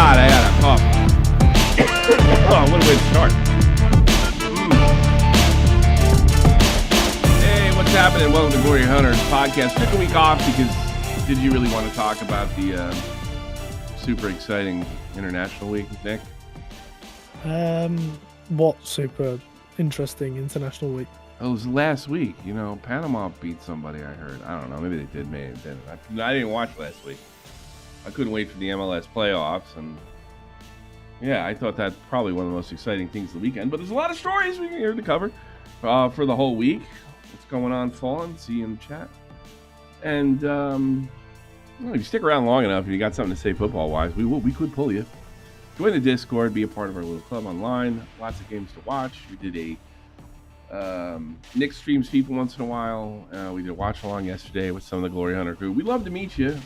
God, I had a cough. Oh, what a way to start. Hey, what's happening? Welcome to Glory Hunters podcast. Took a week off because did you really want to talk about the super exciting international week, Nick? What super interesting international week? Oh, it was last week. You know, Panama beat somebody, I heard. I don't know. Maybe they did, maybe they didn't. I didn't watch last week. I couldn't wait for the MLS playoffs, and yeah, I thought that's probably one of the most exciting things of the weekend. But there's a lot of stories we can hear to cover for the whole week. What's going on, Fallen? See you in the chat. And if you stick around long enough, if you got something to say football-wise, we could pull you. Join the Discord, be a part of our little club online. Lots of games to watch. We did a Nick streams FIFA once in a while. We did a watch-along yesterday with some of the Glory Hunter crew. We'd love to meet you.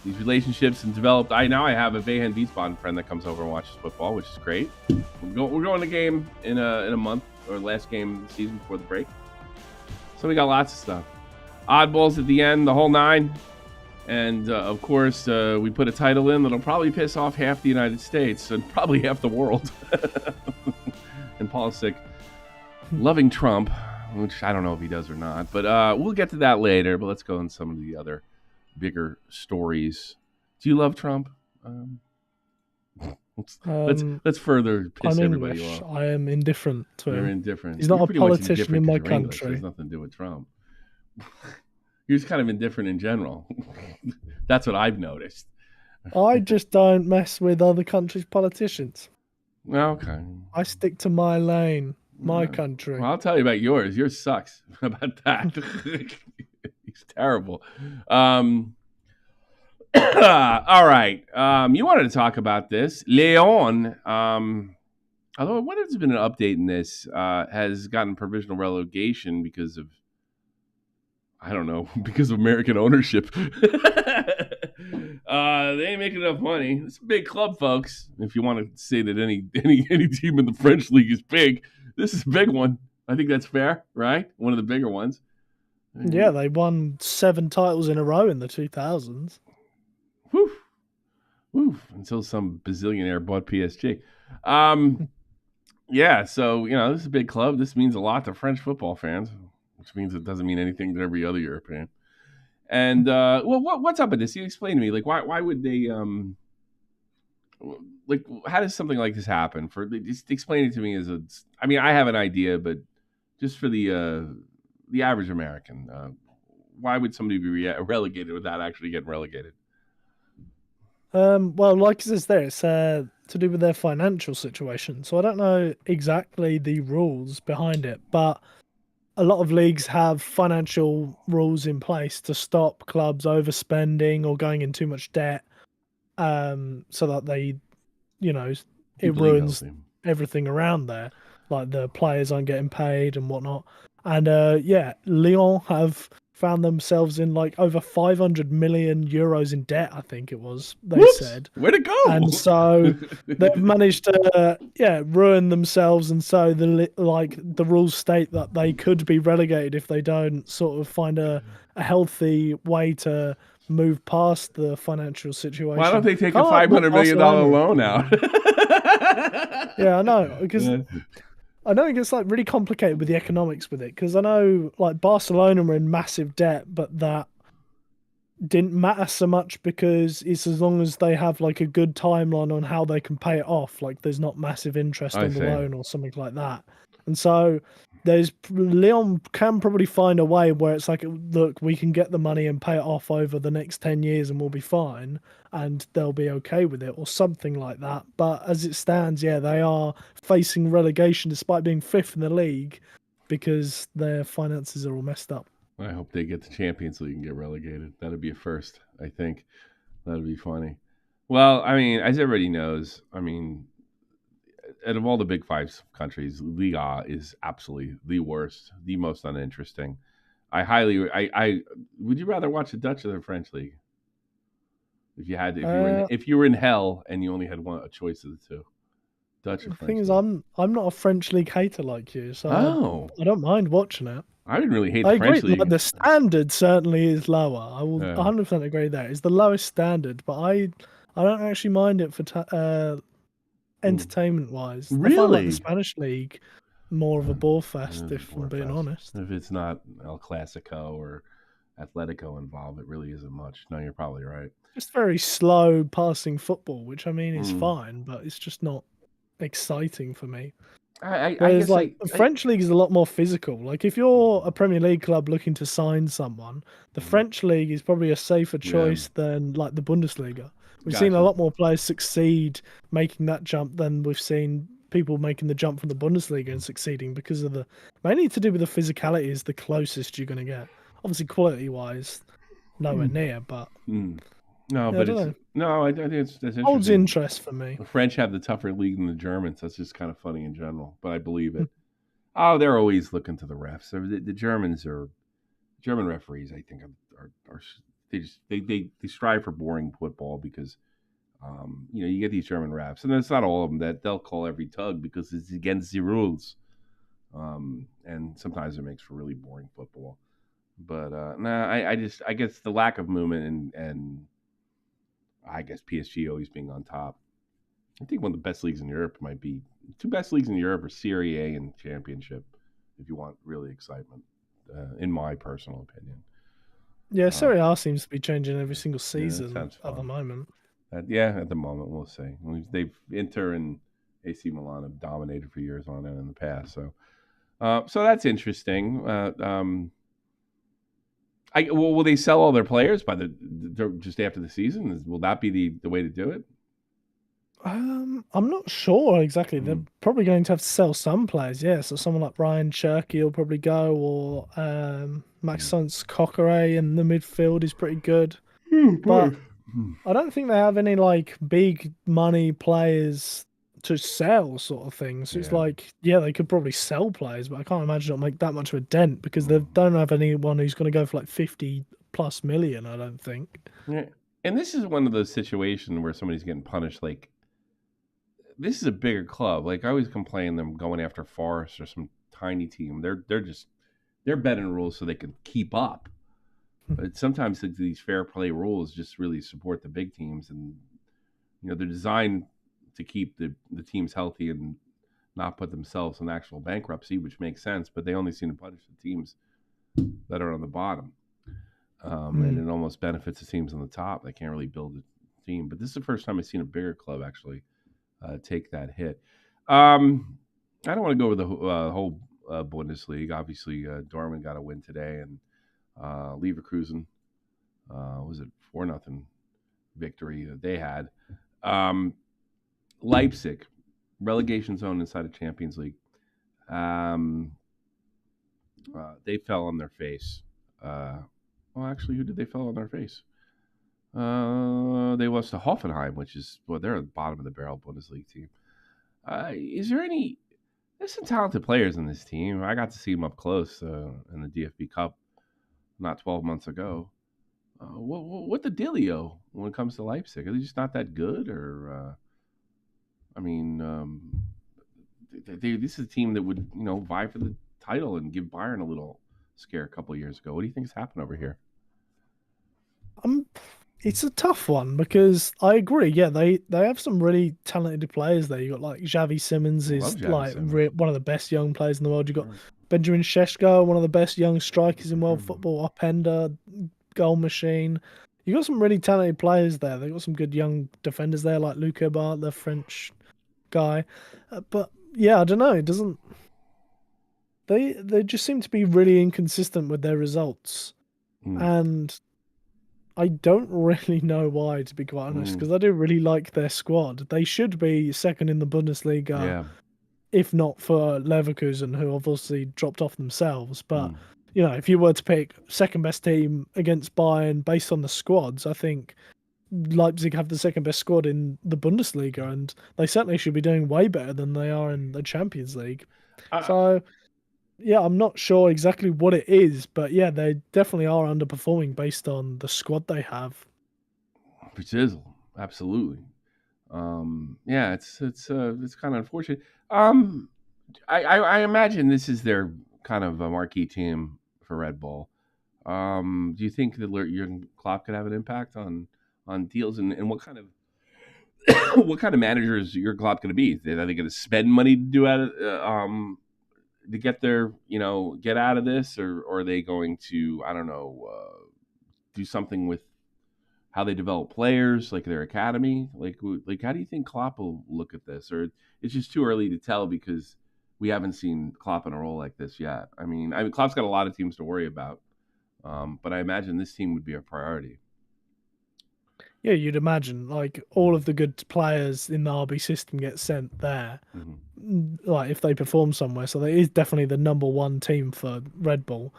These relationships and developed. I have a Vahan Wiesbaden friend that comes over and watches football, which is great. We're going to game in a month, or last game of the season before the break. So we got lots of stuff. Oddballs at the end, the whole nine. And, of course, we put a title in that'll probably piss off half the United States and probably half the world. And Pulisic loving Trump, which I don't know if he does or not. But we'll get to that later. But let's go on some of the other bigger stories. Do you love Trump? Let's further piss everybody off. I am indifferent to him. You're indifferent. He's not a politician in my country. There's nothing to do with Trump. You're just kind of indifferent in general. That's what I've noticed. I just don't mess with other countries' politicians. Okay. I stick to my lane, my country. Well, I'll tell you about yours. Yours sucks. How about that? He's terrible. All right. You wanted to talk about this. Leon, although I wonder if there's been an update in this, has gotten provisional relegation because of, I don't know, because of American ownership. They ain't making enough money. It's a big club, folks. If you want to say that any team in the French league is big, this is a big one. I think that's fair, right? One of the bigger ones. Yeah, they won 7 titles in a row in the 2000s. Woof. Until some bazillionaire bought PSG. Yeah, so, this is a big club. This means a lot to French football fans, which means it doesn't mean anything to every other European. And, what's up with this? You explain to me, why would they, how does something like this happen? Just explain it to me I have an idea, but just for the average American, why would somebody be relegated without actually getting relegated? Well, like it says there, it's to do with their financial situation. So I don't know exactly the rules behind it, but a lot of leagues have financial rules in place to stop clubs overspending or going in too much debt, so that they, it ruins everything around there. Like the players aren't getting paid and whatnot. And Lyon have found themselves in over 500 million euros in debt, I think it was, they said. Where'd it go? And so they've managed to, ruin themselves. And so the rules state that they could be relegated if they don't sort of find a healthy way to move past the financial situation. Why don't they take a $500 million loan out? Yeah, I know, because I know it gets really complicated with the economics with it, because I know Barcelona were in massive debt, but that didn't matter so much because it's as long as they have a good timeline on how they can pay it off. There's not massive interest on the loan or something like that. And so Leon can probably find a way where it's look, we can get the money and pay it off over the next 10 years and we'll be fine and they'll be okay with it or something like that. But as it stands, they are facing relegation despite being 5th in the league because their finances are all messed up. I hope they get the Champions League and get relegated. That'd be a first, I think. That'd be funny. Well, as everybody knows, out of all the big 5 countries, Liga is absolutely the worst, the most uninteresting. Would you rather watch the Dutch or the French league? If you were in hell and you only had a choice of the two, Dutch or French. The thing is, I'm not a French league hater like you, so I don't mind watching it. I didn't really hate the French league. The standard certainly is lower. I will 100% agree there. It's the lowest standard, but I I don't actually mind it for Mm. entertainment wise. I find like the Really? Spanish league more of a bore fest, It's a if I'm bore being fest. honest. If it's not El Clasico or Atletico involved, it really isn't much. No, you're probably right. Just very slow passing football, which I mean is Mm. fine, but it's just not exciting for me. I Whereas guess like the French league is a lot more physical. Like if you're a Premier League club looking to sign someone, the Mhm. French league is probably a safer Yeah, choice than like the Bundesliga. We've seen a gotcha. lot more players succeed making that jump than we've seen people making the jump from the Bundesliga and succeeding because of the mainly to do with the physicality is the closest you're going to get. Obviously, quality wise, nowhere Mm. near, but Mm. No, yeah, I but don't it's know. no. I think that's Holds interesting. interest for me. The French have the tougher league than the Germans. That's just kind of funny in general, but I believe Hmm. it. Oh, they're always looking to the refs. The Germans are German referees. I think are they strive for boring football because you get these German refs, and it's not all of them that they'll call every tug because it's against the rules. And sometimes it makes for really boring football. But nah, I guess the lack of movement and I guess PSG always being on top. I think one of the best leagues in Europe might be two best leagues in Europe are Serie A and Championship. If you want really excitement, in my personal opinion. Yeah, Uh, Serie A seems to be changing every single yeah, that season sounds at the fun. moment. Yeah, at the moment we'll see. They've Inter and AC Milan have dominated for years on end in the past. So that's interesting. Will they sell all their players by just after the season? Will that be the way to do it? I'm not sure exactly. They're Mm. probably going to have to sell some players, yeah. So someone like Ryan Cherky will probably go, or Mm. Maxence Coqueret in the midfield is pretty good. Oh But boy. Mm. I don't think they have any like big money players to sell sort of thing. So it's Yeah. like, yeah, they could probably sell players, but I can't imagine it'll make that much of a dent because they Mm. don't have anyone who's going to go for like 50 plus million, I don't think. Yeah. And this is one of those situations where somebody's getting punished. Like this is a bigger club. Like I always complain them going after Forest or some tiny team. They're bending rules so they can keep up. But sometimes these fair play rules just really support the big teams, and they're designed to keep the teams healthy and not put themselves in actual bankruptcy, which makes sense. But they only seem to punish the teams that are on the bottom, and Mm. it almost benefits the teams on the top. They can't really build a team. But this is the first time I've seen a bigger club actually take that hit. I don't want to go over the whole Bundesliga. Obviously, Dortmund got a win today, and Leverkusen was it 4-0 victory that they had. Um, Leipzig, relegation zone inside of Champions League. Um, they fell on their face. Uh, well, actually, who did they fall on their face? They lost to Hoffenheim, which is they're at the bottom of the barrel Bundesliga team. Is there any? There's some talented players in this team. I got to see them up close in the DFB Cup not 12 months ago. What the dealio when it comes to Leipzig? Are they just not that good, or I mean, this is a team that would vie for the title and give Bayern a little scare a couple of years ago. What do you think has happened over here? Um, it's a tough one because I agree. Yeah, they have some really talented players there. You got like Xavi Simmons I love is Javi like Simmons. one of the best young players in the world. You got Benjamin Šeško, one of the best young strikers in world Mm. football, upender, goal machine. You got some really talented players there. They got some good young defenders there, like Luke Bart, the French guy. But yeah, I don't know. It doesn't. They just seem to be really inconsistent with their results, Mm. and I don't really know why, to be quite honest, Mm. because I do really like their squad. They should be second in the Bundesliga, Yeah. if not for Leverkusen, who obviously dropped off themselves. But, Mm. if you were to pick second best team against Bayern based on the squads, I think Leipzig have the second best squad in the Bundesliga, and they certainly should be doing way better than they are in the Champions League. Uh, So, yeah, I'm not sure exactly what it is, but yeah, they definitely are underperforming based on the squad they have. Brazil, absolutely. Yeah, it's kind of unfortunate. Um, I imagine this is their kind of a marquee team for Red Bull. Do you think that Jurgen Klopp could have an impact on deals and what kind of what kind of manager is your club going to be? Are they going to spend money to do to get their get out of this, or are they going to do something with how they develop players, like their academy? Like how do you think Klopp will look at this? Or it's just too early to tell because we haven't seen Klopp in a role like this yet. I mean, Klopp's got a lot of teams to worry about, but I imagine this team would be a priority. Yeah, you'd imagine like all of the good players in the RB system get sent there. Like if they perform somewhere, so it is definitely the number one team for Red Bull.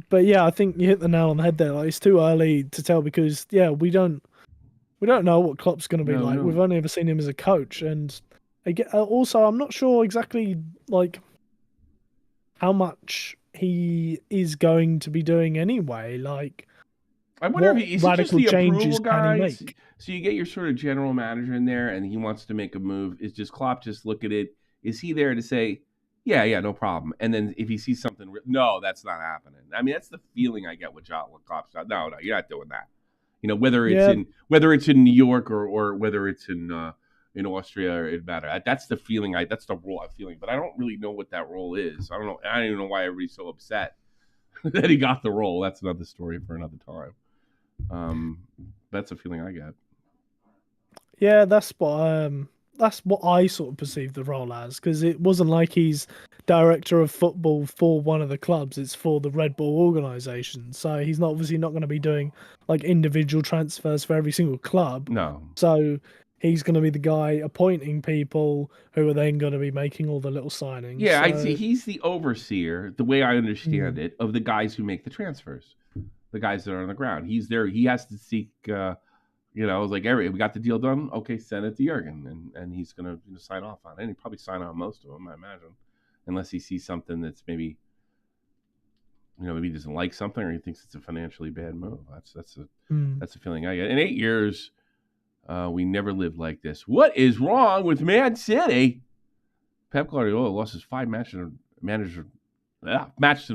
But yeah, I think you hit the nail on the head there. Like it's too early to tell because we don't know what Klopp's going to be No, like. We've no. only ever seen him as a coach, and also I'm not sure exactly like how much he is going to be doing anyway. Like I wonder if what is he just radical the approval changes can he guy? make? So you get your sort of general manager in there, and he wants to make a move. Is just Klopp just look at it? Is he there to say, "Yeah, yeah, no problem"? And then if he sees something, no, that's not happening. I mean, that's the feeling I get with John Klopp's. No, no, you're not doing that. Yeah, Whether it's in New York or whether it's in Austria, or it matter. That's the feeling. That's the role I'm feeling. But I don't really know what that role is. I don't know. I don't even know why everybody's so upset that he got the role. That's another story for another time. Um, that's a feeling I get. yeah, that's what I sort of perceive the role as because it wasn't like he's director of football for one of the clubs; it's for the Red Bull organization. So he's not obviously not going to be doing like individual transfers for every single club. No. So he's going to be the guy appointing people who are then going to be making all the little signings. Yeah, I see. So He's the overseer, the way I understand mm, it, of the guys who make the transfers, the guys that are on the ground. He's there. He has to seek. Like we got the deal done. Okay, send it to Jurgen, and he's gonna sign off on it. And he probably sign on most of them, I imagine, unless he sees something that's maybe he doesn't like something or he thinks it's a financially bad move. mm, That's a feeling I get. In 8 years, we never lived like this. What is wrong with Man City? Pep Guardiola lost his 5 matches in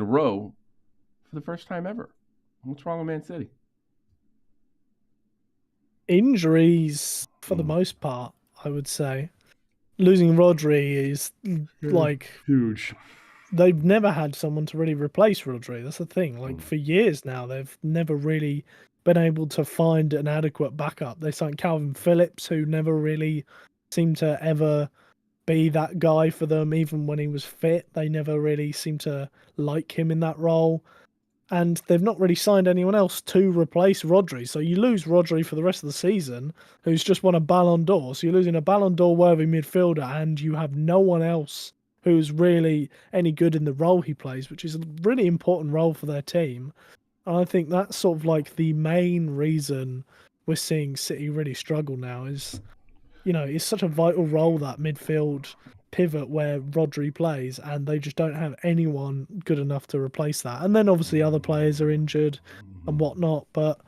a row for the first time ever. What's wrong with Man City? injuries for the Mm. most part, I would say. Losing Rodri is Yeah, like huge. they've never had someone to really replace Rodri. That's the thing. Like Mm. for years now, they've never really been able to find an adequate backup. They signed Calvin Phillips, who never really seemed to ever be that guy for them, even when he was fit. They never really seemed to like him in that role. And they've not really signed anyone else to replace Rodri. So you lose Rodri for the rest of the season, who's just won a Ballon d'Or. So you're losing a Ballon d'Or worthy midfielder, and you have no one else who's really any good in the role he plays, which is a really important role for their team. And I think that's sort of like the main reason we're seeing City really struggle now is it's such a vital role, that midfield pivot where Rodri plays, and they just don't have anyone good enough to replace that. And then obviously other players are injured and whatnot, but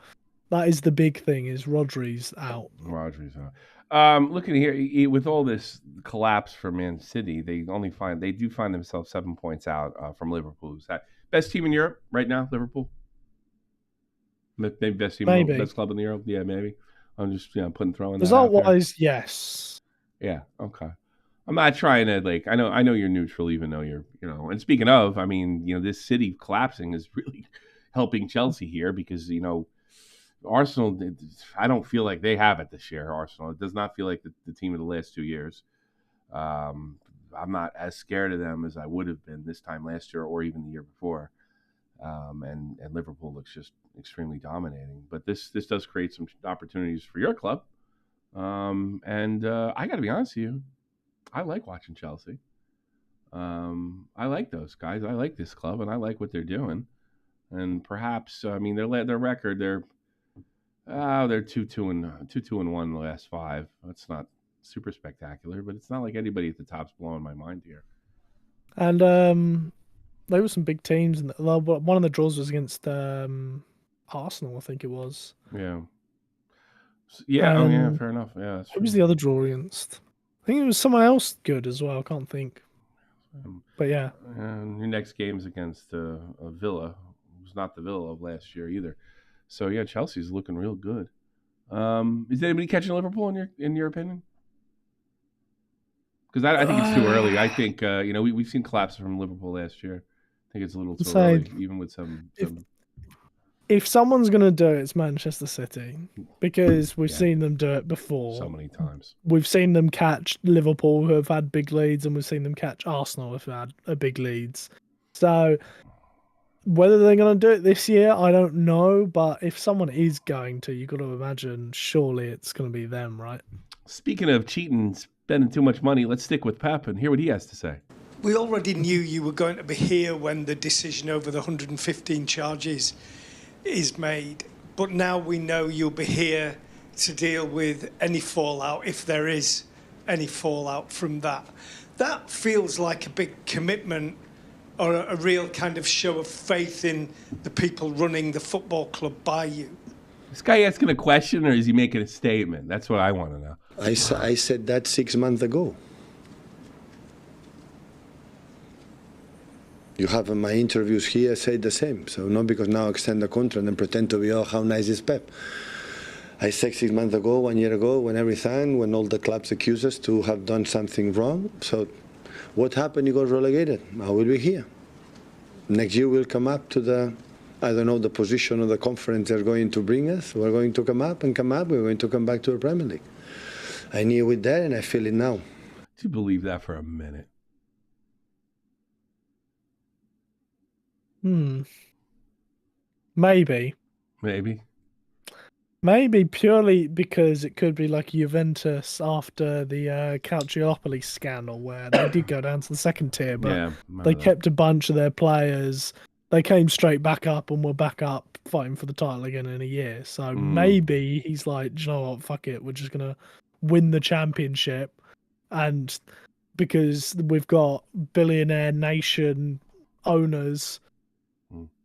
that is the big thing is Rodri's out. Rodgers. Looking here with all this collapse for Man City, they do find themselves 7 points out from Liverpool. Who's that best team in Europe right now? Liverpool, maybe best team, Maybe. best club in Europe. Yeah, maybe. I'm just throwing that Result out there. wise, yes. Yeah, okay. I'm not trying to I know you're neutral, even though you're And speaking of, this City collapsing is really helping Chelsea here because Arsenal, I don't feel like they have it this year. Arsenal, it does not feel like the team of the last 2 years. Um, I'm not as scared of them as I would have been this time last year or even the year before. And Liverpool looks just extremely dominating. But this does create some opportunities for your club. And I got to be honest with you, I like watching Chelsea. I like those guys. I like this club, and I like what they're doing. And perhaps, their record, they're 2-2-1 in the last 5. That's not super spectacular, but it's not like anybody at the top's blowing my mind here. And there were some big teams, and one of the draws was against Arsenal, I think it was. Yeah. Yeah. Oh, yeah. And Fair enough. Yeah, that's who was true. the other draw against? I think it was someone else good as well. I can't think. But yeah. And your next game's against Villa, who's not the Villa of last year either. So yeah, Chelsea's looking real good. Is anybody catching Liverpool in your opinion? Because I think it's too early. I think we've seen collapses from Liverpool last year. I think it's a little too early, even with some. If someone's going to do it, it's Manchester City, because we've Yeah, seen them do it so before. many times. We've seen them catch Liverpool, who have had big leads, and we've seen them catch Arsenal, who've had big leads. So whether they're going to do it this year, I don't know. But if someone is going to, you've got to imagine, surely it's going to be them, right? Speaking of cheating, spending too much money, let's stick with Pep and hear what he has to say. We already knew you were going to be here when the decision over the 115 charges is made. But now we know you'll be here to deal with any fallout, if there is any fallout from that. That feels like a big commitment or a real kind of show of faith in the people running the football club by you. This guy asking a question, or is he making a statement? That's what I want to know. I said that 6 months ago. You have in my interviews here said the same. So not because now I extend the contract and pretend to be, oh, how nice is Pep. I said 6 months ago, 1 year ago, when everything, when all the clubs accuse us to have done something wrong. So what happened? You got relegated. I will be here. Next year we'll come up to the, I don't know, the position of the conference they're going to bring us. We're going to come up. We're going to come back to the Premier League. I knew it there and I feel it now. Do you believe that for a minute? Maybe. Maybe purely because it could be like Juventus after the Calciopoli scandal, where they did go down to the second tier, but they kept a bunch of their players. They came straight back up and were back up fighting for the title again in a year. So maybe he's like, do you know what, fuck it, we're just going to win the championship. And because we've got billionaire nation owners,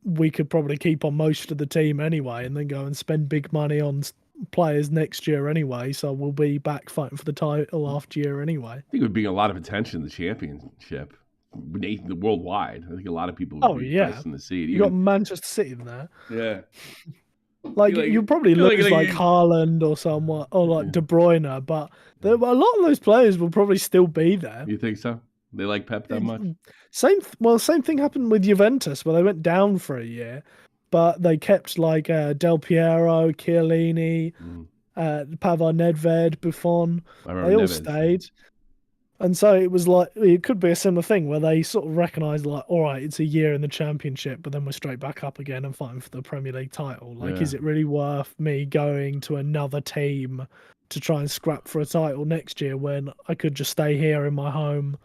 we could probably keep on most of the team anyway and then go and spend big money on players next year anyway. So we'll be back fighting for the title after year anyway. I think it would bring a lot of attention to the championship worldwide. I think a lot of people would be interested to see it. You got Manchester City in there. Yeah. Like you'll probably lose like Haaland or somewhat, or like De Bruyne, but a lot of those players will probably still be there. You think so? They like Pep that much? Same thing happened with Juventus, where they went down for a year, but they kept like Del Piero, Chiellini, Pavar Nedved, Buffon. They all stayed. And so it was like, it could be a similar thing where they sort of recognise, like, all right, it's a year in the championship, but then we're straight back up again and fighting for the Premier League title. Like, is it really worth me going to another team to try and scrap for a title next year when I could just stay here in my home,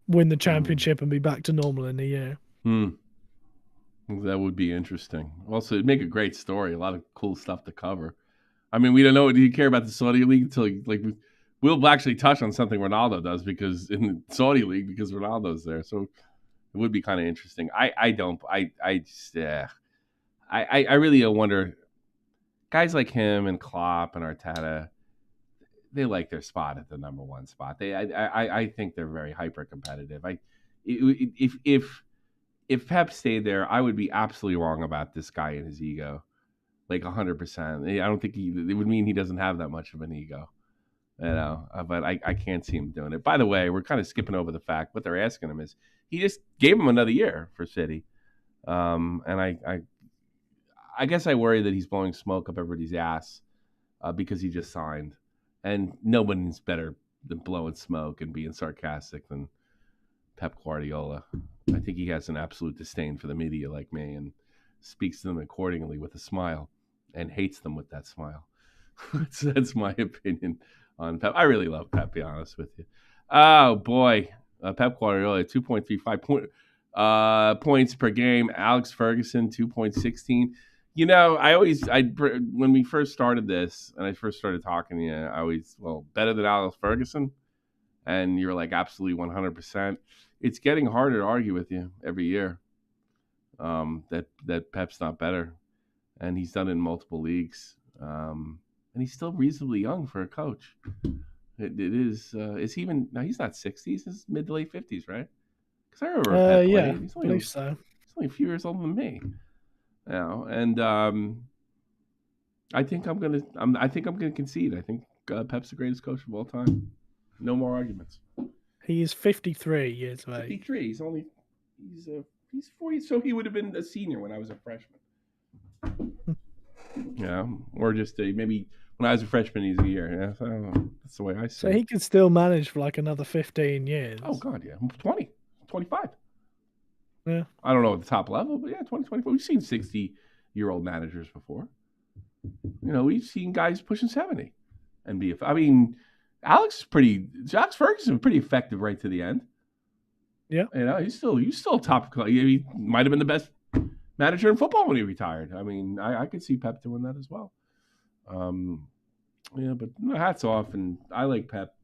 win the championship, and be back to normal in a year? That would be interesting. Also, it'd make a great story. A lot of cool stuff to cover. I mean, we don't know. Do you care about the Saudi League until we'll actually touch on something Ronaldo does because in the Saudi League because Ronaldo's there. So it would be kind of interesting. I really wonder. Guys like him and Klopp and Arteta, they like their spot at the number one spot. I think they're very hyper competitive. If Pep stayed there, I would be absolutely wrong about this guy and his ego, like 100%. I don't think it would mean he doesn't have that much of an ego. But I can't see him doing it. By the way, we're kind of skipping over the fact what they're asking him is he just gave him another year for City, and I guess I worry that he's blowing smoke up everybody's ass because he just signed, and nobody's better than blowing smoke and being sarcastic than Pep Guardiola. I think he has an absolute disdain for the media like me and speaks to them accordingly with a smile and hates them with that smile. That's my opinion on Pep. I really love Pep, to be honest with you. Oh, boy. Pep Guardiola, 2.35 points per game. Alex Ferguson, 2.16. You know, when we first started this and I first started talking to you, better than Alex Ferguson? And you're like, absolutely 100%. It's getting harder to argue with you every year that Pep's not better. And he's done it in multiple leagues. And he's still reasonably young for a coach. It is. Is he even? No, he's not 60s. He's mid to late 50s, right? Because I remember Pep playing. I believe so. He's only a few years older than me. And I think I'm gonna concede. I think Pep's the greatest coach of all time. No more arguments. He is 53 years of age. 53. He's 40, so he would have been a senior when I was a freshman. Yeah, or just maybe when I was a freshman, he's a year. Yeah, so that's the way I see So it. he could still manage for like another 15 years. Oh God, yeah, 20, 25. Yeah. I don't know at the top level, but yeah, 20, 25. We've seen 60-year-old managers before. We've seen guys pushing 70 and be. I mean, Alex Ferguson was pretty effective right to the end. Yeah. He's still top. He might have been the best manager in football when he retired. I mean, I could see Pep doing that as well. But hats off, and I like Pep.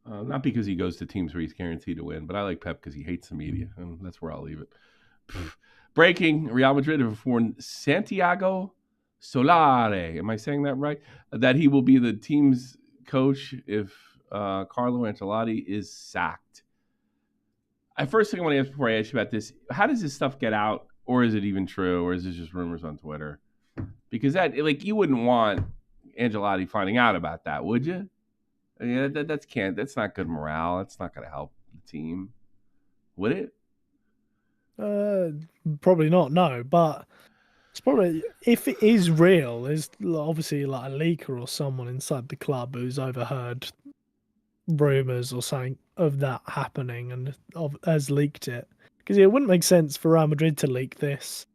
Not because he goes to teams where he's guaranteed to win, but I like Pep because he hates the media, and that's where I'll leave it. Breaking: Real Madrid have informed Santiago Solari. Am I saying that right? That he will be the team's coach if Carlo Ancelotti is sacked. First thing I want to ask before I ask you about this: how does this stuff get out, or is it even true, or is this just rumors on Twitter? Because you wouldn't want Ancelotti finding out about that, would you? That's not good morale. It's not going to help the team, would it? Probably not. No, but it's probably, if it is real, there's obviously like a leaker or someone inside the club who's overheard rumors or something of that happening and has leaked it. Because it wouldn't make sense for Real Madrid to leak this.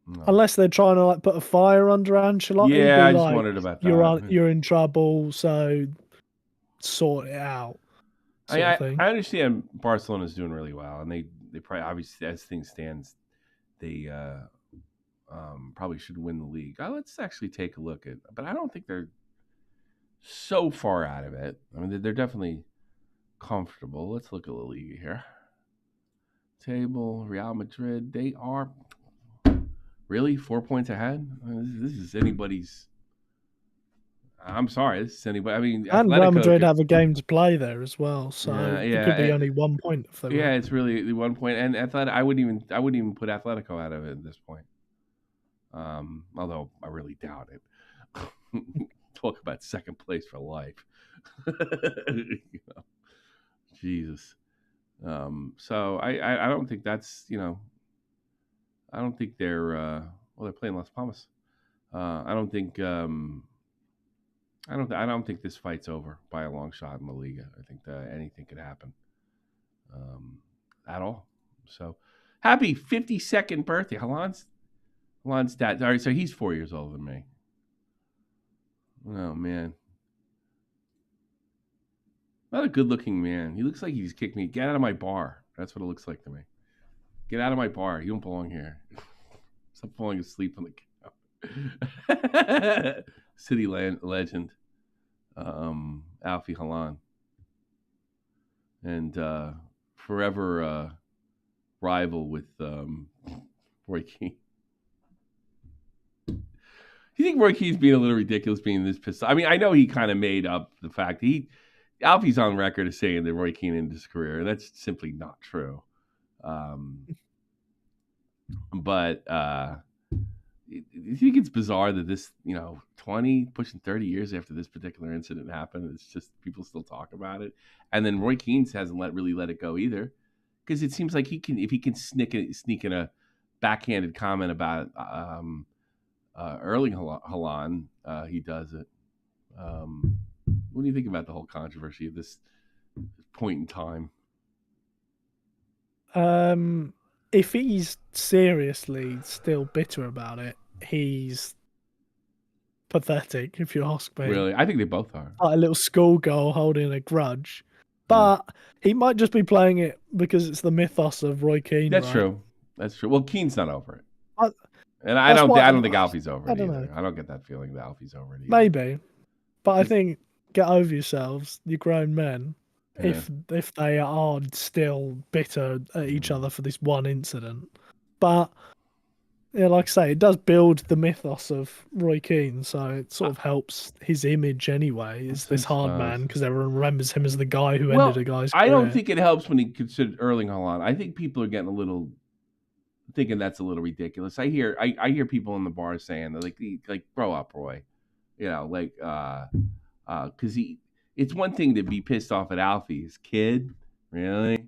No. Unless they're trying to put a fire under Ancelotti. Yeah, I just wondered about that. You're in trouble, so sort it out. I understand Barcelona's doing really well, and they probably, obviously, as things stand, they probably should win the league. Let's actually take a look at, but I don't think they're so far out of it. I mean, they're definitely comfortable. Let's look at La Liga here. Table, Real Madrid, they are really 4 points ahead. This is anybody's. I'm sorry, this is anybody. I mean, and Real Madrid have a game to play there as well, so it could be only 1 point. It's really 1 point. And Atletico, I wouldn't even put Atletico out of it at this point. Although I really doubt it. Talk about second place for life. Jesus. So I don't think that's, I don't think they're they're playing Las Palmas. I don't think I don't think this fight's over by a long shot in La Liga. I think that anything could happen at all. So happy 52nd birthday. Halan's dad. All right, so he's 4 years older than me. Oh, man. Not a good-looking man. He looks like he's kicked me. Get out of my bar. That's what it looks like to me. Get out of my bar. You don't belong here. Stop falling asleep on the couch. City legend, Alfie Halan. And forever rival with Roy Keane. Do you think Roy Keane's being a little ridiculous being this pissed off? I mean, I know he kind of made up the fact Alfie's on record as saying that Roy Keane ended his career, and that's simply not true. But you think it's bizarre that this, 20, pushing 30 years after this particular incident happened, it's just people still talk about it. And then Roy Keane hasn't really let it go either, because it seems like if he can sneak in a backhanded comment about Erling Haaland, he does it. What do you think about the whole controversy at this point in time? If he's seriously still bitter about it, he's pathetic, if you ask me. Really? I think they both are. Like a little schoolgirl holding a grudge. But he might just be playing it because it's the mythos of Roy Keane. That's true. That's true. Well, Keane's not over it. And I don't think Alfie's over it either. I don't get that feeling that Alfie's over it either. Maybe. But I think, get over yourselves, you're grown men. Yeah. If they are still bitter at each other for this one incident. But, like I say, it does build the mythos of Roy Keane, so it sort of helps his image anyway. Is this hard man, because everyone remembers him as the guy who ended a guy's career. I don't think it helps when he considered Erling Haaland. I think people are getting a little thinking that's a little ridiculous. I hear people in the bar saying that like grow up, Roy. You know, like because it's one thing to be pissed off at Alfie's kid, really.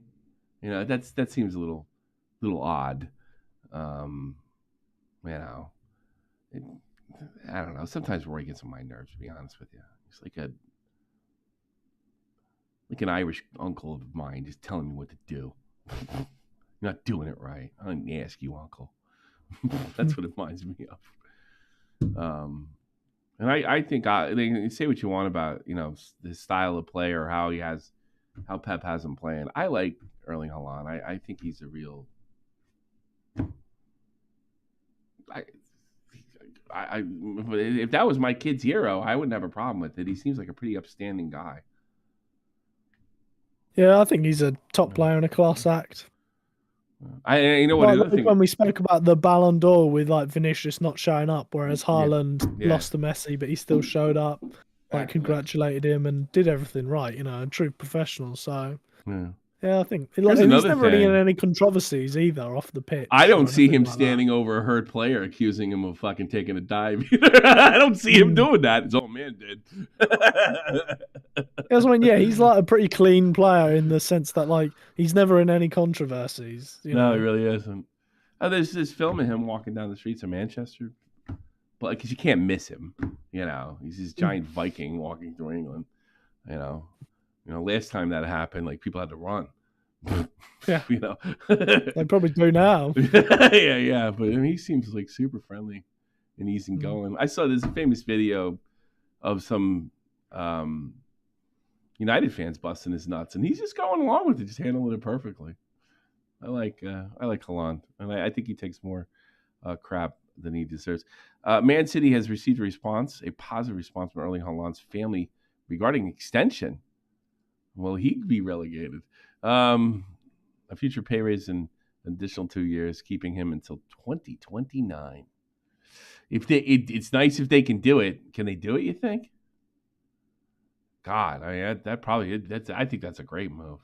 You know, that seems a little odd. You know, I don't know. Sometimes Roy gets on my nerves, to be honest with you. He's like an Irish uncle of mine, just telling me what to do. You're not doing it right. I didn't ask you, uncle. That's what it reminds me of. And I think say what you want about, you know, his style of play or how Pep has him playing. I like Erling Haaland. I think he's a real. If that was my kid's hero, I wouldn't have a problem with it. He seems like a pretty upstanding guy. Yeah, I think he's a top player in a class act. You know what? Like when we spoke about the Ballon d'Or with like Vinicius not showing up, whereas Haaland lost to Messi, but he still showed up, like congratulated him and did everything right. You know, a true professional. So yeah, I think he's never really in any controversies either off the pitch. I don't see him standing over a hurt player accusing him of fucking taking a dive either. I don't see him doing that. His old man did. I mean, yeah, he's like a pretty clean player in the sense that like he's never in any controversies. You know? No, he really isn't. There's this film of him walking down the streets of Manchester, but because you can't miss him, you know, he's this giant Viking walking through England. You know, last time that happened, like people had to run. Yeah, you know, they probably do now. yeah, but I mean, he seems like super friendly and easygoing. I saw this famous video of some United fans busting his nuts, and he's just going along with it, just handling it perfectly. I like Haaland, and I think he takes more crap than he deserves. Man City has received a positive response from Erling Haaland's family regarding extension. Will he be relegated? A future pay raise in an additional 2 years, keeping him until 2029. It's nice if they can do it. Can they do it, you think? God, I mean, I think that's a great move.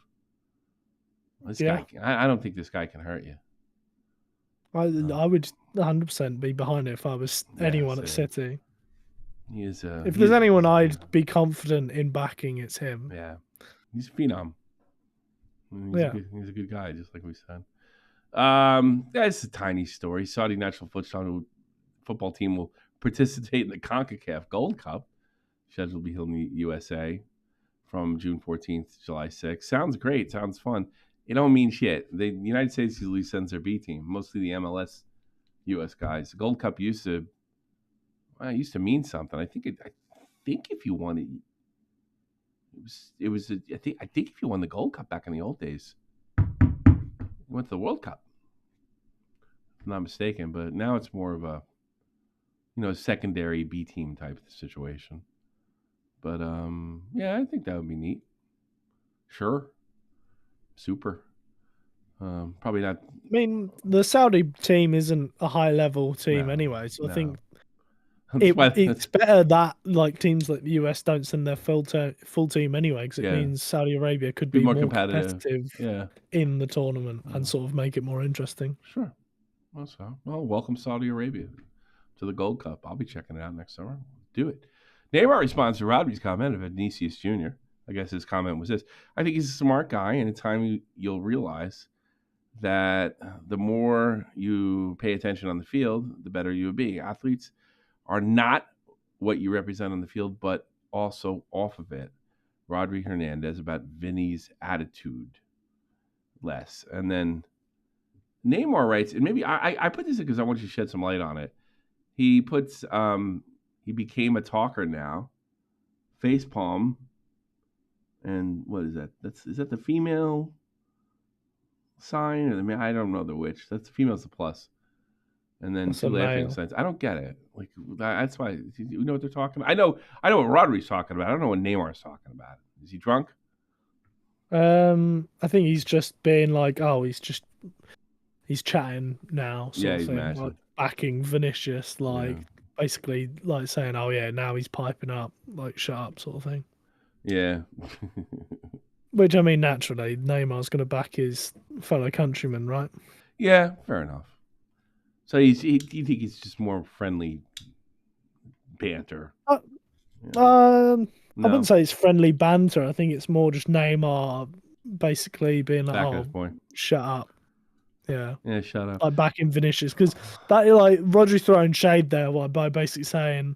This guy, I don't think this guy can hurt you. I would 100% be behind it if I was anyone at City. He is. If there's anyone I'd be confident in backing, it's him. Yeah, he's a phenom. He's a good guy, just like we said. That's a tiny story. Saudi national football team will participate in the CONCACAF Gold Cup, scheduled to be held in the USA from June 14th to July 6th. Sounds great. Sounds fun. It don't mean shit. The United States usually sends their B team, mostly the MLS US guys. The Gold Cup used to mean something. I think if you won it, I think if you won the Gold Cup back in the old days, you went to the World Cup. If I'm not mistaken, but now it's more of a secondary B team type of situation. But I think that would be neat. Sure. Super. Probably not. I mean, the Saudi team isn't a high level team anyway, so I think it's better that like teams like the US don't send their full team anyway, because it means Saudi Arabia could be more competitive in the tournament and sort of make it more interesting. Sure. Well, welcome Saudi Arabia to the Gold Cup. I'll be checking it out next summer. Do it. Neymar responds to Rodri's comment of Vinicius Jr. I guess his comment was this: I think he's a smart guy, and in time you'll realize that the more you pay attention on the field, the better you will be. Athletes are not what you represent on the field, but also off of it. Rodri Hernandez about Vinny's attitude less. And then Neymar writes, and maybe I put this in because I want you to shed some light on it. He puts, he became a talker now. Facepalm. And what is that? Is that the female sign or the male? I don't know the which. That's the female's the plus. And then two laughing signs. I don't get it. Like that's why you know what they're talking about. I know what Rodri's talking about. I don't know what Neymar's talking about. Is he drunk? I think he's just being like, he's chatting now. Sort of thing, like backing Vinicius, basically like saying, oh yeah, now he's piping up, like shut up, sort of thing. Yeah. Which I mean, naturally, Neymar's going to back his fellow countryman, right? Yeah, fair enough. So you think it's just more friendly banter? I No, wouldn't say it's friendly banter. I think it's more just Neymar basically being like, back at his "Oh, point. shut up." Yeah. Yeah, shut up. Like back in Vinicius, because that like Rodri's throwing shade there by basically saying,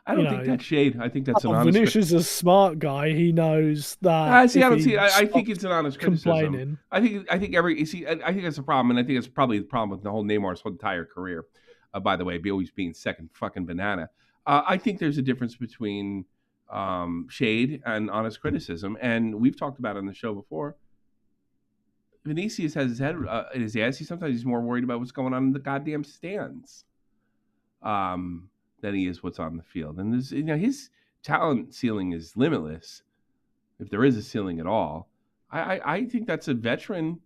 I don't think that's shade. I think that's an oh, honest. Vinicius is a smart guy. He knows that. See, I don't if see. he I think stops it's an honest criticism. complaining. I think every. You see, I think that's the problem, and I think it's probably the problem with the whole Neymar's whole entire career. By the way, be always being second fucking banana. I think there's a difference between shade and honest criticism, and we've talked about it on the show before. Vinicius has his head in his ass. Sometimes he's more worried about what's going on in the goddamn stands, than he is what's on the field. And there's, his talent ceiling is limitless, if there is a ceiling at all. I think that's a veteran.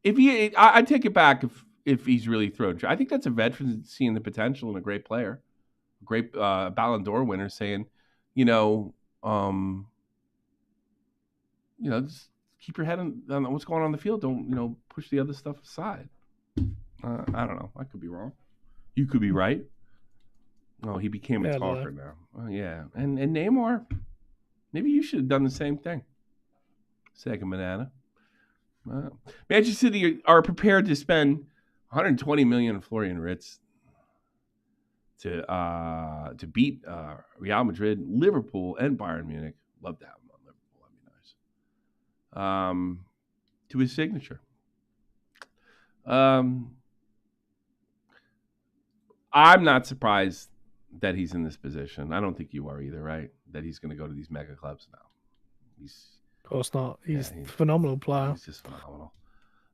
I take it back if he's really thrown. I think that's a veteran seeing the potential in a great player, a great Ballon d'Or winner, saying, just keep your head on what's going on in the field. Don't push the other stuff aside. I don't know. I could be wrong. You could be right. Oh, he became a talker now. Oh, yeah. And Neymar, maybe you should have done the same thing. Second banana. Manchester City are prepared to spend 120 million on Florian Wirtz to beat Real Madrid, Liverpool, and Bayern Munich. Love to have him on Liverpool. That'd be nice. To his signature. I'm not surprised that he's in this position. I don't think you are either, right? That he's going to go to these mega clubs now. Of course not. He's a phenomenal player. He's just phenomenal.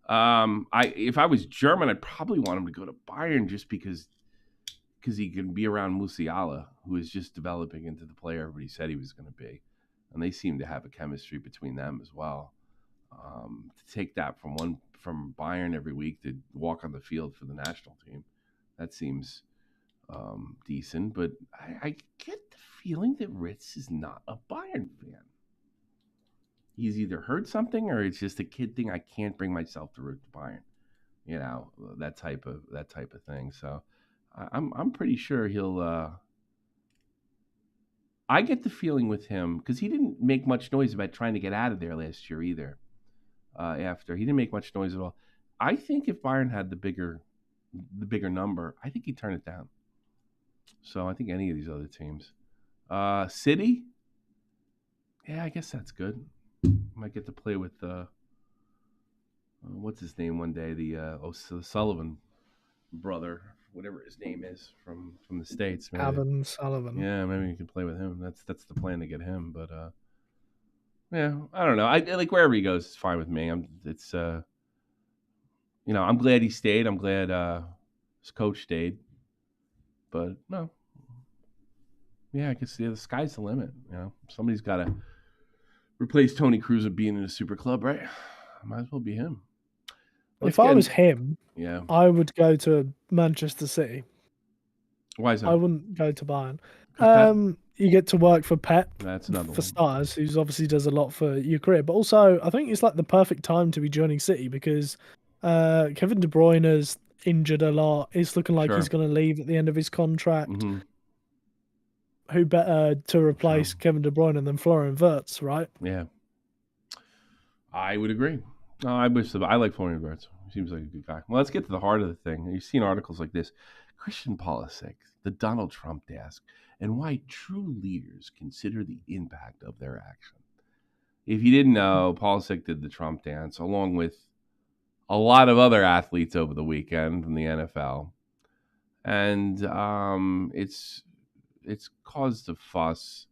If I was German, I'd probably want him to go to Bayern just because he can be around Musiala, who is just developing into the player everybody said he was going to be, and they seem to have a chemistry between them as well. To take that from Bayern every week to walk on the field for the national team, that seems decent. But I get the feeling that Ritz is not a Bayern fan. He's either heard something or it's just a kid thing. I can't bring myself to root for Bayern, that type of thing. So I'm pretty sure he'll. I get the feeling with him because he didn't make much noise about trying to get out of there last year either. After he didn't make much noise at all. I think if Bayern had the bigger number, I think he'd turn it down. So I think any of these other teams, City, yeah, I guess that's good. Might get to play with what's his name one day, the Sullivan brother, whatever his name is from the States. Maybe. Evan Sullivan. Yeah, maybe you can play with him. That's the plan to get him. But yeah, I don't know. I like wherever he goes, it's fine with me. I'm glad he stayed. I'm glad his coach stayed. But no. Yeah, I guess the sky's the limit. Somebody's got to replace Tony Cruz with being in a super club, right? Might as well be him. If I was him, yeah, I would go to Manchester City. Why is that? I wouldn't go to Bayern. You get to work for Pep. That's another for starters, who obviously does a lot for your career. But also, I think it's like the perfect time to be joining City because Kevin De Bruyne is injured a lot. It's looking like he's going to leave at the end of his contract. Mm-hmm. Who better to replace Kevin De Bruyne than Florian Wirtz, right? Yeah, I would agree. I like Florian Wirtz. He seems like a good guy. Well, let's get to the heart of the thing. You've seen articles like this. Christian Pulisic, the Donald Trump desk, and why true leaders consider the impact of their action. If you didn't know, Pulisic did the Trump dance along with a lot of other athletes over the weekend from the NFL. And it's caused a fuss.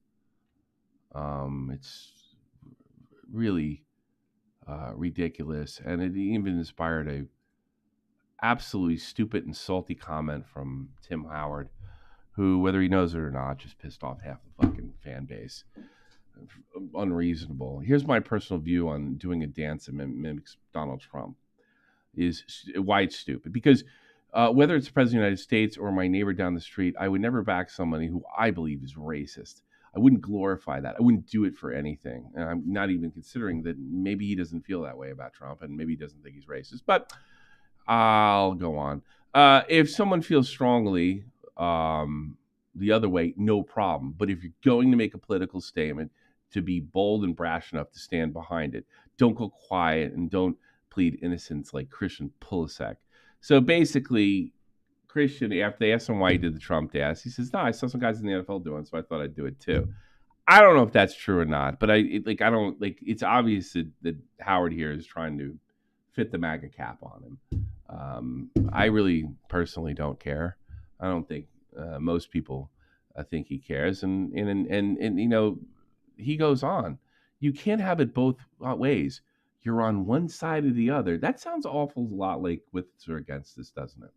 It's really ridiculous. And it even inspired a absolutely stupid and salty comment from Tim Howard, who, whether he knows it or not, just pissed off half the fucking fan base. Unreasonable. Here's my personal view on doing a dance that mimics Donald Trump. Is why it's stupid. Because whether it's the President of the United States or my neighbor down the street, I would never back somebody who I believe is racist. I wouldn't glorify that. I wouldn't do it for anything. And I'm not even considering that maybe he doesn't feel that way about Trump and maybe he doesn't think he's racist. But I'll go on. If someone feels strongly the other way, no problem. But if you're going to make a political statement, to be bold and brash enough to stand behind it. Don't go quiet and don't plead innocence like Christian Pulisic. So basically, Christian, after they asked him why he did the Trump dance, he says, "No, I saw some guys in the NFL doing it, so I thought I'd do it too." I don't know if that's true or not, but I don't like. It's obvious that Howard here is trying to fit the MAGA cap on him. I really personally don't care. I don't think most people think he cares, and you know, he goes on. You can't have it both ways. You're on one side or the other. That sounds awful lot like with or against this, doesn't it?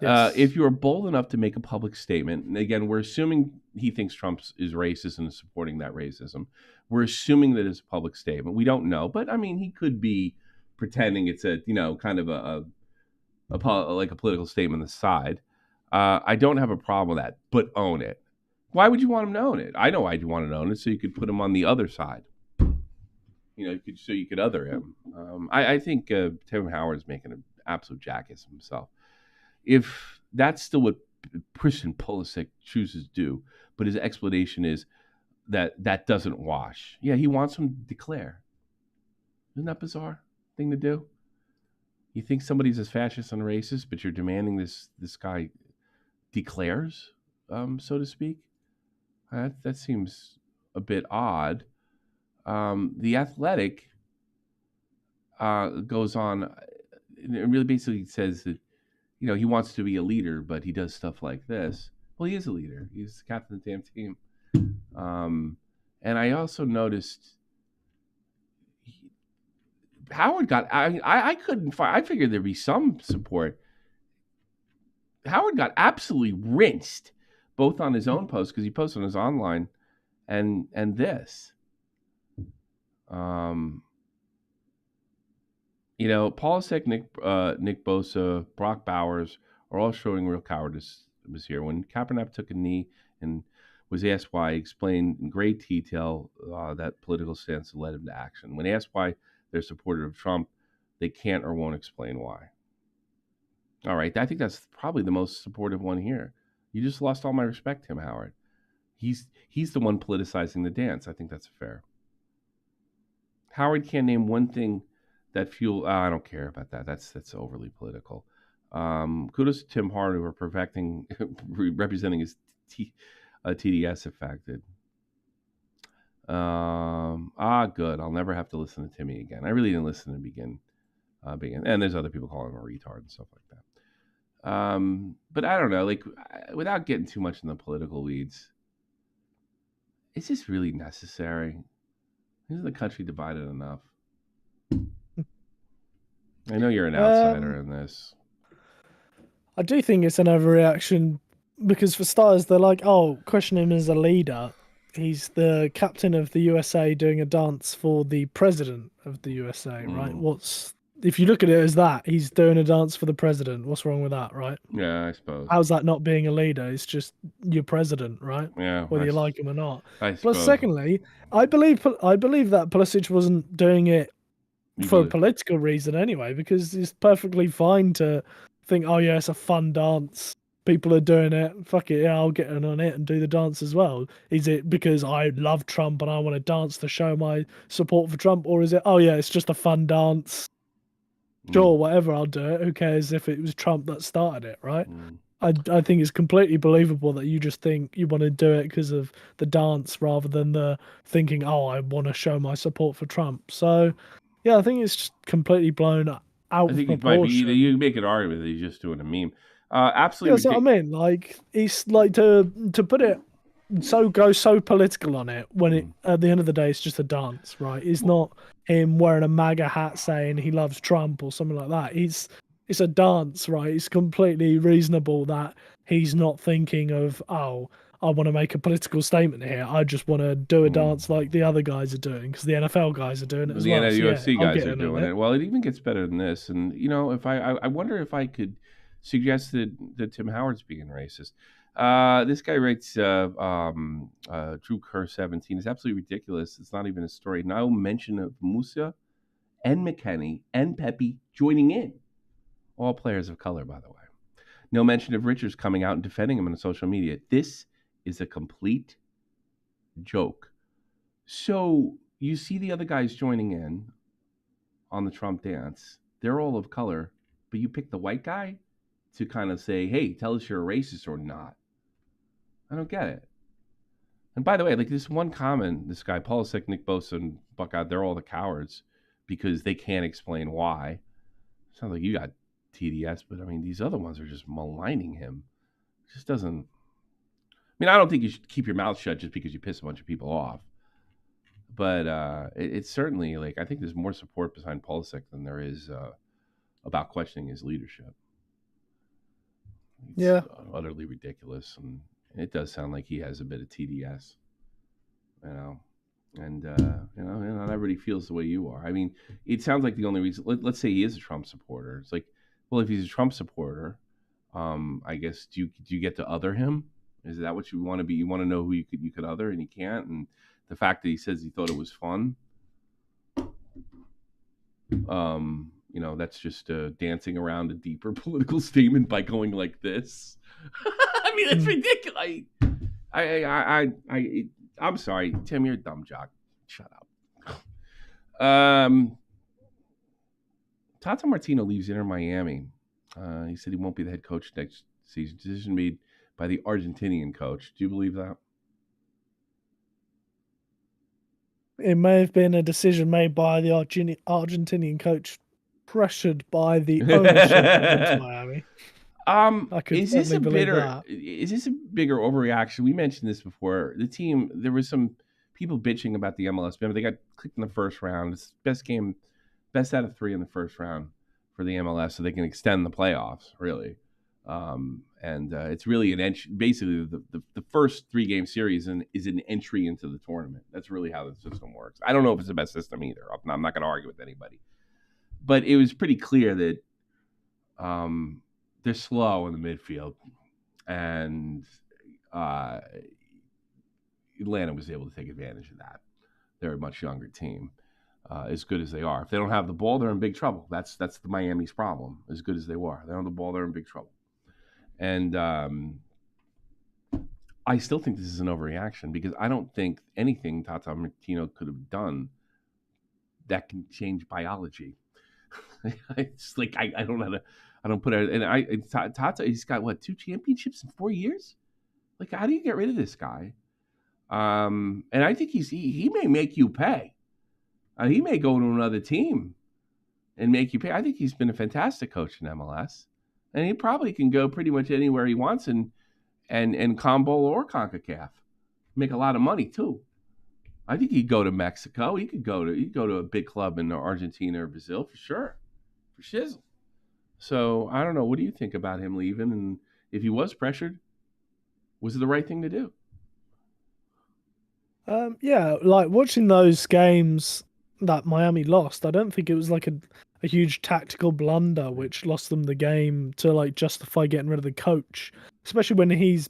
Yes. If you are bold enough to make a public statement, and again, we're assuming he thinks Trump is racist and is supporting that racism. We're assuming that it's a public statement. We don't know, but I mean, he could be pretending it's a kind of like a political statement on the side. I don't have a problem with that, but own it. Why would you want him to own it? I know why you want him to own it, so you could put him on the other side. So you could other him. I think Tim Howard's making an absolute jackass of himself. If that's still what Christian Pulisic chooses to do, but his explanation is that doesn't wash. Yeah, he wants him to declare. Isn't that bizarre thing to do? You think somebody's as fascist and racist, but you're demanding this guy declares, so to speak? That seems a bit odd. The Athletic goes on. It really basically says that he wants to be a leader, but he does stuff like this. Well, he is a leader. He's the captain of the damn team. And I also noticed Howard got. I couldn't find. I figured there'd be some support. Howard got absolutely rinsed, both on his own post because he posted on his online, and this. Pulisic, Nick Bosa, Brock Bowers are all showing real cowardice this year. When Kaepernick took a knee and was asked why, he explained in great detail that political stance led him to action. When asked why they're supportive of Trump, they can't or won't explain why. All right, I think that's probably the most supportive one here. You just lost all my respect, Tim Howard. He's the one politicizing the dance. I think that's fair. Howard can't name one thing that fuel. I don't care about that. That's overly political. Kudos to Tim Howard for representing his TDS affected. Good. I'll never have to listen to Timmy again. I really didn't listen to begin. And there's other people calling him a retard and stuff like that. But I don't know. Like, without getting too much in the political weeds, is this really necessary? Isn't the country divided enough? I know you're an outsider in this. I do think it's an overreaction because, for starters, they're like, oh, question him as a leader. He's the captain of the USA doing a dance for the president of the USA, right? If you look at it as that, he's doing a dance for the president. What's wrong with that, right? Yeah, I suppose. How's that not being a leader? It's just your president, right? Yeah, whether you like him or not. Plus, secondly, I believe that Pulisic wasn't doing it for a political reason anyway, because it's perfectly fine to think, oh yeah, it's a fun dance. People are doing it. Fuck it, yeah, I'll get in on it and do the dance as well. Is it because I love Trump and I want to dance to show my support for Trump, or is it, oh yeah, it's just a fun dance? Sure, whatever, I'll do it. Who cares if it was Trump that started it, right? I think it's completely believable that you just think you want to do it because of the dance rather than the thinking, oh, I want to show my support for Trump. So, yeah, I think it's just completely blown out of proportion. It might be you make an argument that he's just doing a meme. Absolutely. Yeah, that's what I mean. Like, it's like to put it go so political on it when it at the end of the day it's just a dance, right? It's not him wearing a MAGA hat saying he loves Trump or something like that. It's a dance, right? It's completely reasonable that he's not thinking of, oh, I want to make a political statement here. I just want to do a dance like the other guys are doing because the NFL guys are doing it as well. The UFC guys are doing it. Well, it even gets better than this. And, if I wonder if I could suggest that Tim Howard's being racist. This guy writes, Drew Kerr 17 is absolutely ridiculous. It's not even a story. No mention of Musa and McKenny and Pepe joining in. All players of color, by the way. No mention of Richards coming out and defending him on social media. This is a complete joke. So you see the other guys joining in on the Trump dance. They're all of color, but you pick the white guy to kind of say, hey, tell us you're a racist or not. I don't get it. And by the way, like this one comment, this guy, Pulisic, Nick Bosa, and Buckout, they're all the cowards because they can't explain why. Sounds like you got TDS, but I mean, these other ones are just maligning him. It just doesn't. I mean, I don't think you should keep your mouth shut just because you piss a bunch of people off. But it's certainly like I think there's more support behind Pulisic than there is about questioning his leadership. It's utterly ridiculous, and it does sound like he has a bit of TDS, and not everybody feels the way you are. I mean, it sounds like the only reason. Let's say he is a Trump supporter. It's like, well, if he's a Trump supporter, I guess do you get to other him? Is that what you want to be? You want to know who you could other, and you can't. And the fact that he says he thought it was fun, that's just dancing around a deeper political statement by going like this. I mean, it's ridiculous. I'm sorry, Tim, you're a dumb jock. Shut up. Tata Martino leaves Inter Miami. He said he won't be the head coach next season. Decision made by the Argentinian coach. Do you believe that? It may have been a decision made by the Argentinian coach, pressured by the ownership of Miami. Is this a bigger overreaction? We mentioned this before. The team, there was some people bitching about the MLS. Remember, they got clicked in the first round. It's best out of 3 in the first round for the MLS, so they can extend the playoffs, really. It's really an entry. Basically, the first 3-game series is an entry into the tournament. That's really how the system works. I don't know if it's the best system either. I'm not going to argue with anybody, but it was pretty clear that they're slow in the midfield, and Atlanta was able to take advantage of that. They're a much younger team, as good as they are. If they don't have the ball, they're in big trouble. That's the Miami's problem. As good as they were, they don't have the ball, they're in big trouble. And I still think this is an overreaction because I don't think anything Tata Martino could have done that can change biology. It's like I don't know how to. I don't put it. And Tata, he's got what, 2 championships in 4 years? Like, how do you get rid of this guy? And I think he may make you pay. He may go to another team and make you pay. I think he's been a fantastic coach in MLS, and he probably can go pretty much anywhere he wants and CONMEBOL or CONCACAF, make a lot of money too. I think he'd go to Mexico. He'd go to a big club in Argentina or Brazil for sure, for shizzle. So I don't know. What do you think about him leaving? And if he was pressured, was it the right thing to do? Yeah, like watching those games that Miami lost, I don't think it was like a huge tactical blunder which lost them the game to like justify getting rid of the coach, especially when he's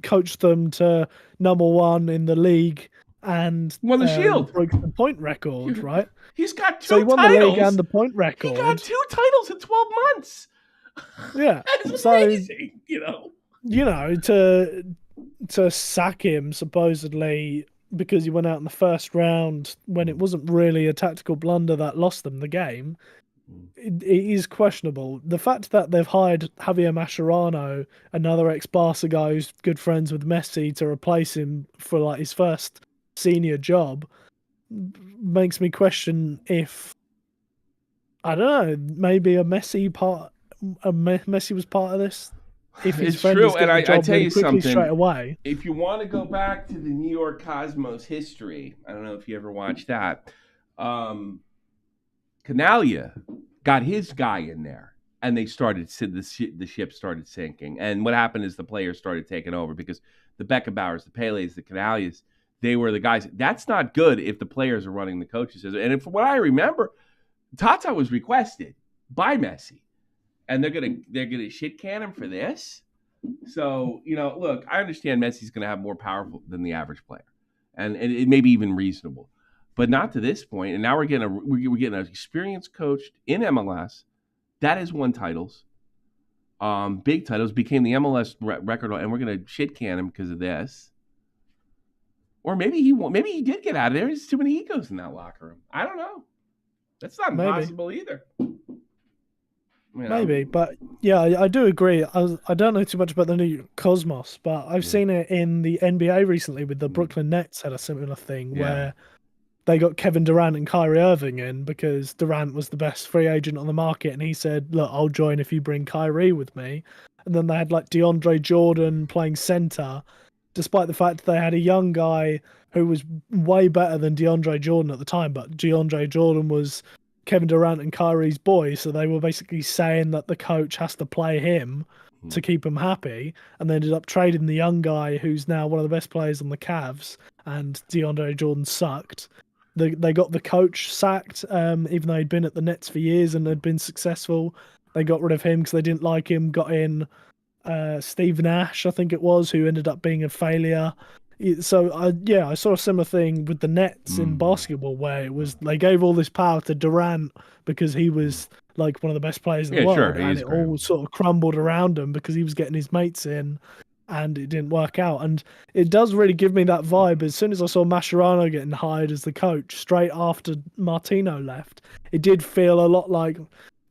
coached them to #1 in the league and won the Shield, broke the point record, right? He's got 2 so he won titles. The league and the point record. He got 2 titles in 12 months. Yeah, that's amazing. To sack him supposedly because he went out in the first round when it wasn't really a tactical blunder that lost them the game, it is questionable. The fact that they've hired Javier Mascherano, another ex-Barca guy who's good friends with Messi, to replace him for like his first senior job makes me question if, I don't know, maybe Messi was part of this. If it's true, and I tell you something. Straight away. If you want to go back to the New York Cosmos history, I don't know if you ever watched that. Canalia got his guy in there, and they started the ship started sinking. And what happened is the players started taking over because the Beckenbauers, the Pelés, the Canalias, they were the guys. That's not good if the players are running the coaches. And from what I remember, Tata was requested by Messi. And they're gonna shit can him for this. So look, I understand Messi's gonna have more power than the average player, and it may be even reasonable, but not to this point. And now we're getting an experienced coach in MLS that has won titles big titles, became the MLS record, and we're going to shit can him because of this. Or maybe he did get out of there. There's too many egos in that locker room. I don't know. That's not impossible either. Maybe, but yeah, I do agree. I don't know too much about the new Cosmos, but I've seen it in the NBA recently with the Brooklyn Nets had a similar thing where they got Kevin Durant and Kyrie Irving in because Durant was the best free agent on the market, and he said, "Look, I'll join if you bring Kyrie with me." And then they had like DeAndre Jordan playing center, despite the fact they had a young guy who was way better than DeAndre Jordan at the time, but DeAndre Jordan was Kevin Durant and Kyrie's boy, so they were basically saying that the coach has to play him to keep him happy, and they ended up trading the young guy who's now one of the best players on the Cavs, and DeAndre Jordan sucked. They got the coach sacked, even though he'd been at the Nets for years and had been successful. They got rid of him because they didn't like him, got in Steve Nash, I think it was, who ended up being a failure. So I saw a similar thing with the Nets in basketball where it was they gave all this power to Durant because he was like one of the best players in the world, and it all sort of crumbled around him because he was getting his mates in, and it didn't work out. And it does really give me that vibe. As soon as I saw Mascherano getting hired as the coach straight after Martino left, it did feel a lot like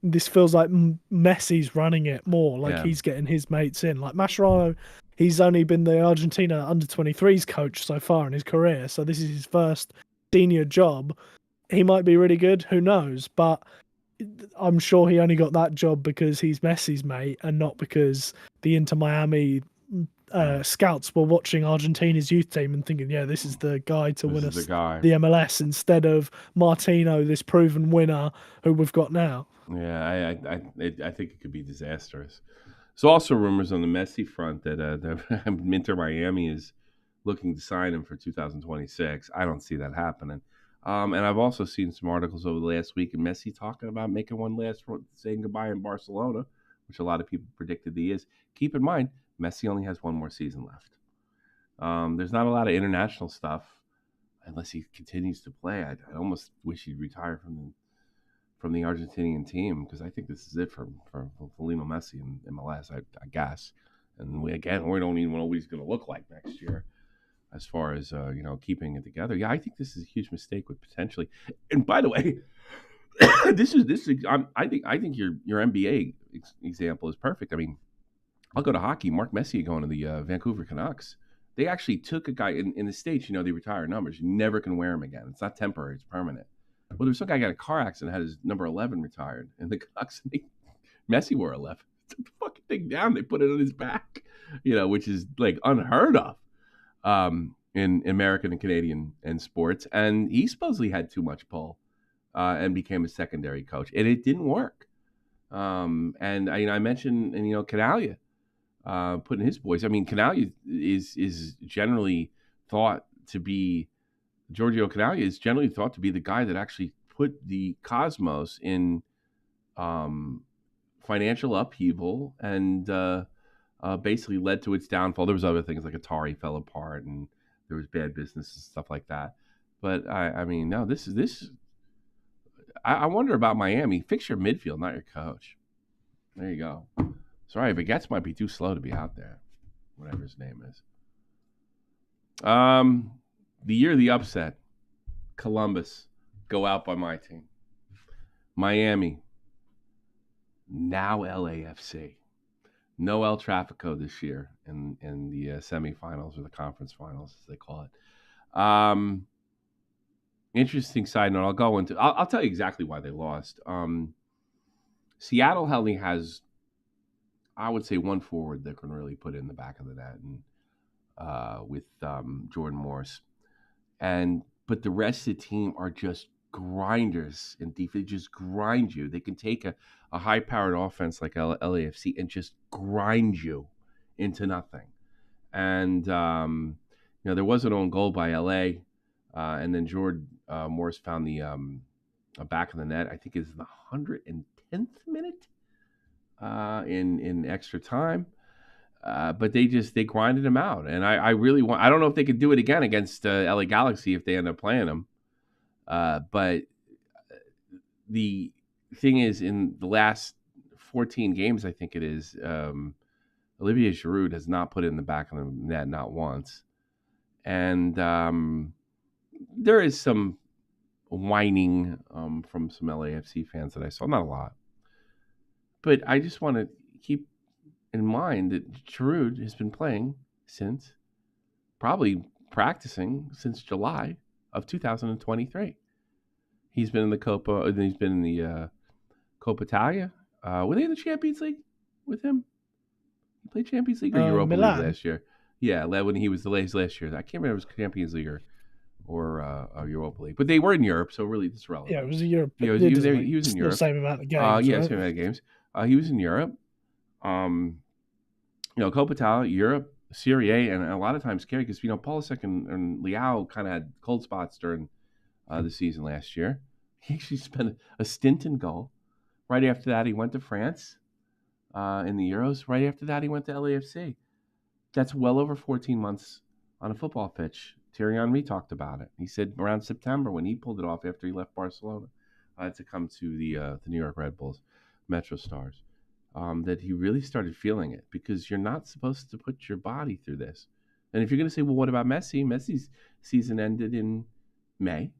this feels like Messi's running it more, like he's getting his mates in. Like Mascherano, he's only been the Argentina under-23s coach so far in his career, so this is his first senior job. He might be really good, who knows? But I'm sure he only got that job because he's Messi's mate and not because the Inter Miami scouts were watching Argentina's youth team and thinking, yeah, this is the guy to win us the MLS instead of Martino, this proven winner who we've got now. Yeah, I think it could be disastrous. There's also rumors on the Messi front that Inter Miami is looking to sign him for 2026. I don't see that happening. And I've also seen some articles over the last week of Messi talking about making one last saying goodbye in Barcelona, which a lot of people predicted he is. Keep in mind, Messi only has one more season left. There's not a lot of international stuff unless he continues to play. I almost wish he'd retire from the Argentinian team because I think this is it for Lionel Messi in MLS, I guess. And we don't even know what he's going to look like next year as far as keeping it together. Yeah, I think this is a huge mistake with potentially. And by the way, I think your NBA example is perfect. I mean, I'll go to hockey. Mark Messier going to the Vancouver Canucks. They actually took a guy in the States. They retire numbers. You never can wear them again. It's not temporary. It's permanent. Well, there was some guy got in a car accident, had his number 11 retired, and the Canucks, Messi wore 11. Took the fucking thing down. They put it on his back, which is like unheard of in American and Canadian and sports. And he supposedly had too much pull and became a secondary coach, and it didn't work. And I mentioned, Canalia putting his boys. I mean, Canalia is generally thought to be. Giorgio Canalia is generally thought to be the guy that actually put the Cosmos in financial upheaval and basically led to its downfall. There was other things like Atari fell apart and there was bad business and stuff like that. But I mean, no, this is. I wonder about Miami. Fix your midfield, not your coach. There you go. Sorry, Baguettes might be too slow to be out there, whatever his name is. The year of the upset, Columbus go out by my team. Miami, now LAFC. No El Trafico this year in the semifinals or the conference finals, as they call it. Interesting side note. I'll tell you exactly why they lost. Seattle only has, I would say, one forward that can really put it in the back of the net, and with Jordan Morris. But the rest of the team are just grinders in defense. They just grind you. They can take a high-powered offense like LAFC and just grind you into nothing. And there was an own goal by LA, and then Jordan Morris found the back of the net. I think it's the 110th minute in extra time. But they grinded him out, and I really want. I don't know if they could do it again against LA Galaxy if they end up playing them. But the thing is, in the last 14 games, I think it is, Olivier Giroud has not put it in the back of the net, not once. And there is some whining from some LAFC fans that I saw. Not a lot. But I just want to keep in mind that Giroud has been playing since, probably practicing since July of 2023. He's been in the Copa, he's been in the Coppa Italia. Were they in the Champions League with him? He played Champions League or Europa Milan. League last year? Yeah, when he was the last year. I can't remember if it was Champions League or Europa League. But they were in Europe, so really it's relevant. Yeah, it was a Europe. Yeah, he was in Europe. The same amount of games. Yeah, right? same amount of games. He was in Europe. Coppa Italia, Europe, Serie A, and a lot of times scary because Pulisic and Leao kind of had cold spots during the season last year. He actually spent a stint in goal. Right after that, he went to France in the Euros. Right after that, he went to LAFC. That's well over 14 months on a football pitch. Thierry Henry talked about it. He said around September when he pulled it off after he left Barcelona to come to the New York Red Bulls, Metro Stars, that he really started feeling it because you're not supposed to put your body through this. And if you're going to say, well, what about Messi? Messi's season ended in May.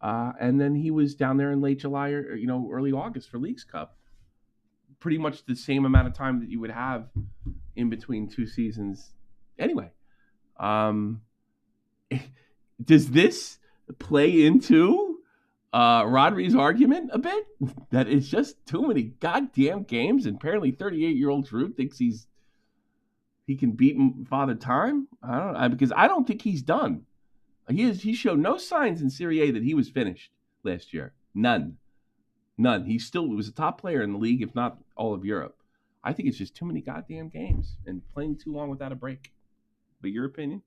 And then he was down there in late July or early August for Leagues Cup. Pretty much the same amount of time that you would have in between two seasons anyway. Does this play into Rodri's argument a bit? That it's just too many goddamn games, and apparently 38-year-old Giroud thinks he can beat Father Time? I don't know, because I don't think he's done. He showed no signs in Serie A that he was finished last year. None. He still was a top player in the league, if not all of Europe. I think it's just too many goddamn games and playing too long without a break. But your opinion?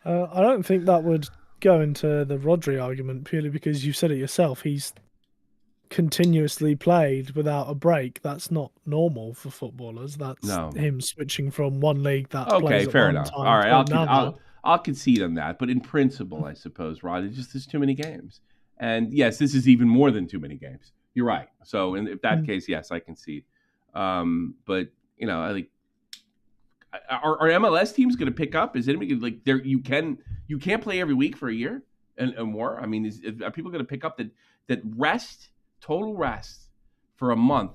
I don't think that would go into the Rodri argument purely because you said it yourself. He's continuously played without a break. That's not normal for footballers. That's him switching from one league that plays at fair one enough. time All right, to another. I'll concede on that. But in principle, I suppose, Rod, there's too many games. And yes, this is even more than too many games. You're right. So in that case, yes, I concede. But I think are MLS teams going to pick up? Is anybody like there? You can't play every week for a year and more. I mean, are people going to pick up that total rest for a month,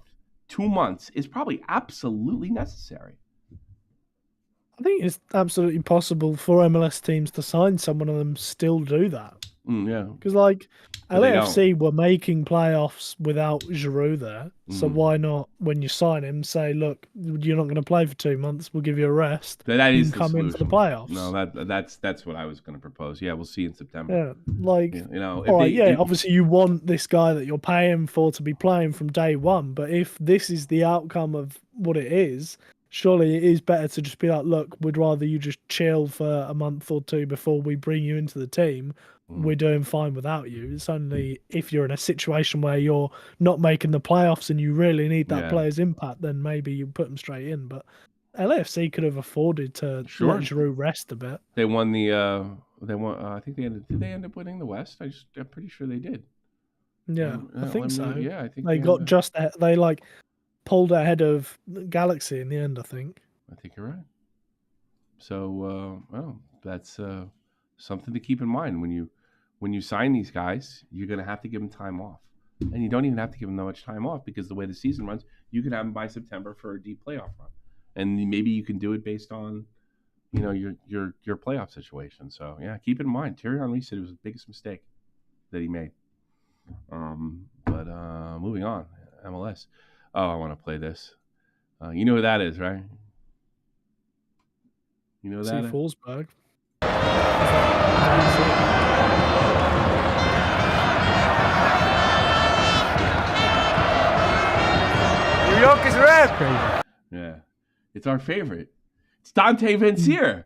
2 months is probably absolutely necessary? I think it's absolutely possible for MLS teams to sign someone of them still do that. Yeah, because LAFC were making playoffs without Giroud there, so why not, when you sign him, say, look, you're not going to play for 2 months, we'll give you a rest. That is the come solution. In for the playoffs. No, that's what I was going to propose. Yeah, we'll see in September. Yeah, obviously you want this guy that you're paying for to be playing from day one, but if this is the outcome of what it is, surely it is better to just be like, look, we'd rather you just chill for a month or two before we bring you into the team. We're doing fine without you. It's only if you're in a situation where you're not making the playoffs and you really need that player's impact, then maybe you put them straight in. But LAFC could have afforded to let Giroud rest a bit. They won I think did they end up winning the West? I'm pretty sure they did. Yeah, I think so. Yeah, I think they got they pulled ahead of Galaxy in the end, I think. I think you're right. So, that's something to keep in mind when you sign these guys. You're going to have to give them time off, and you don't even have to give them that much time off because the way the season runs, you can have them by September for a deep playoff run, and maybe you can do it based on your playoff situation. So yeah, keep it in mind. Thierry Henry said it was the biggest mistake that he made. But moving on, MLS. Oh, I want to play this. You know who that is, right? You know who that is? Forsberg. New York is red. Yeah, it's our favorite. It's Dante Vanzeir.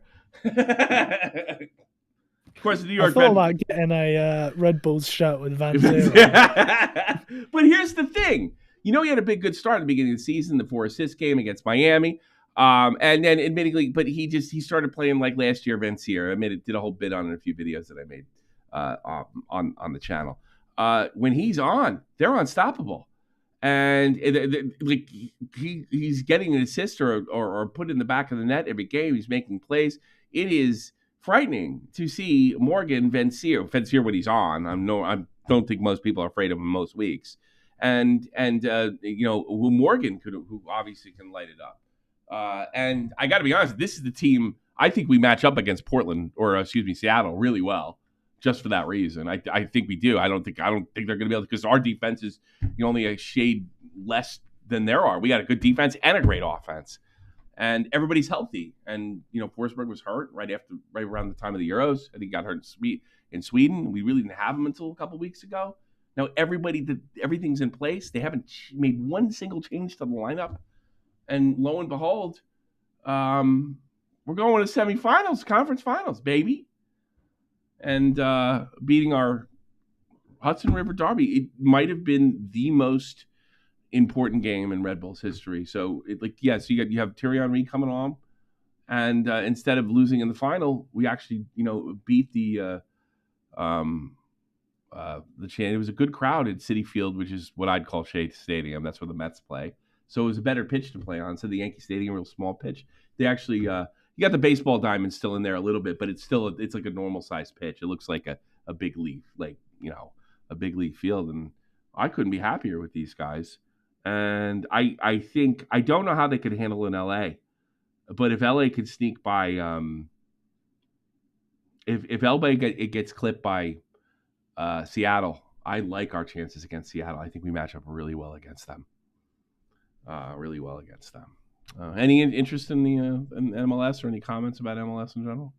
Of course, the New York. I thought about getting a Red Bulls shirt with Vanzeir. But here's the thing. He had a big good start at the beginning of the season, the 4-assist game against Miami. And then admittedly, but he started playing like last year, Vanzeir. I did a whole bit on it, a few videos that I made on the channel. When he's on, they're unstoppable. And like he's getting an assist or put in the back of the net every game. He's making plays. It is frightening to see Morgan Vencier when he's on. I don't think most people are afraid of him most weeks. And who Morgan who obviously can light it up. And I got to be honest, this is the team I think we match up against Portland Seattle really well, just for that reason. I think we do. I don't think they're going to be able to, because our defense is only a shade less than there are. We got a good defense and a great offense, and everybody's healthy. And Forsberg was hurt right around the time of the Euros. I think he got hurt in Sweden. We really didn't have him until a couple weeks ago. Now everything's in place. They haven't made one single change to the lineup, and lo and behold, we're going to semifinals, conference finals, baby. And beating our Hudson River Derby, it might have been the most important game in Red Bull's history. So, you have Thierry Henry coming on, and instead of losing in the final, we actually, beat the It was a good crowd at Citi Field, which is what I'd call Shea Stadium. That's where the Mets play. So it was a better pitch to play on. So the Yankee Stadium, real small pitch. They actually, you got the baseball diamond still in there a little bit, but it's like a normal sized pitch. It looks like a big league, a big league field. And I couldn't be happier with these guys. And I think, I don't know how they could handle in LA, but if LA could sneak by, if LA gets clipped by Seattle, I like our chances against Seattle. I think we match up really well against them. Any interest in the in MLS, or any comments about MLS in general?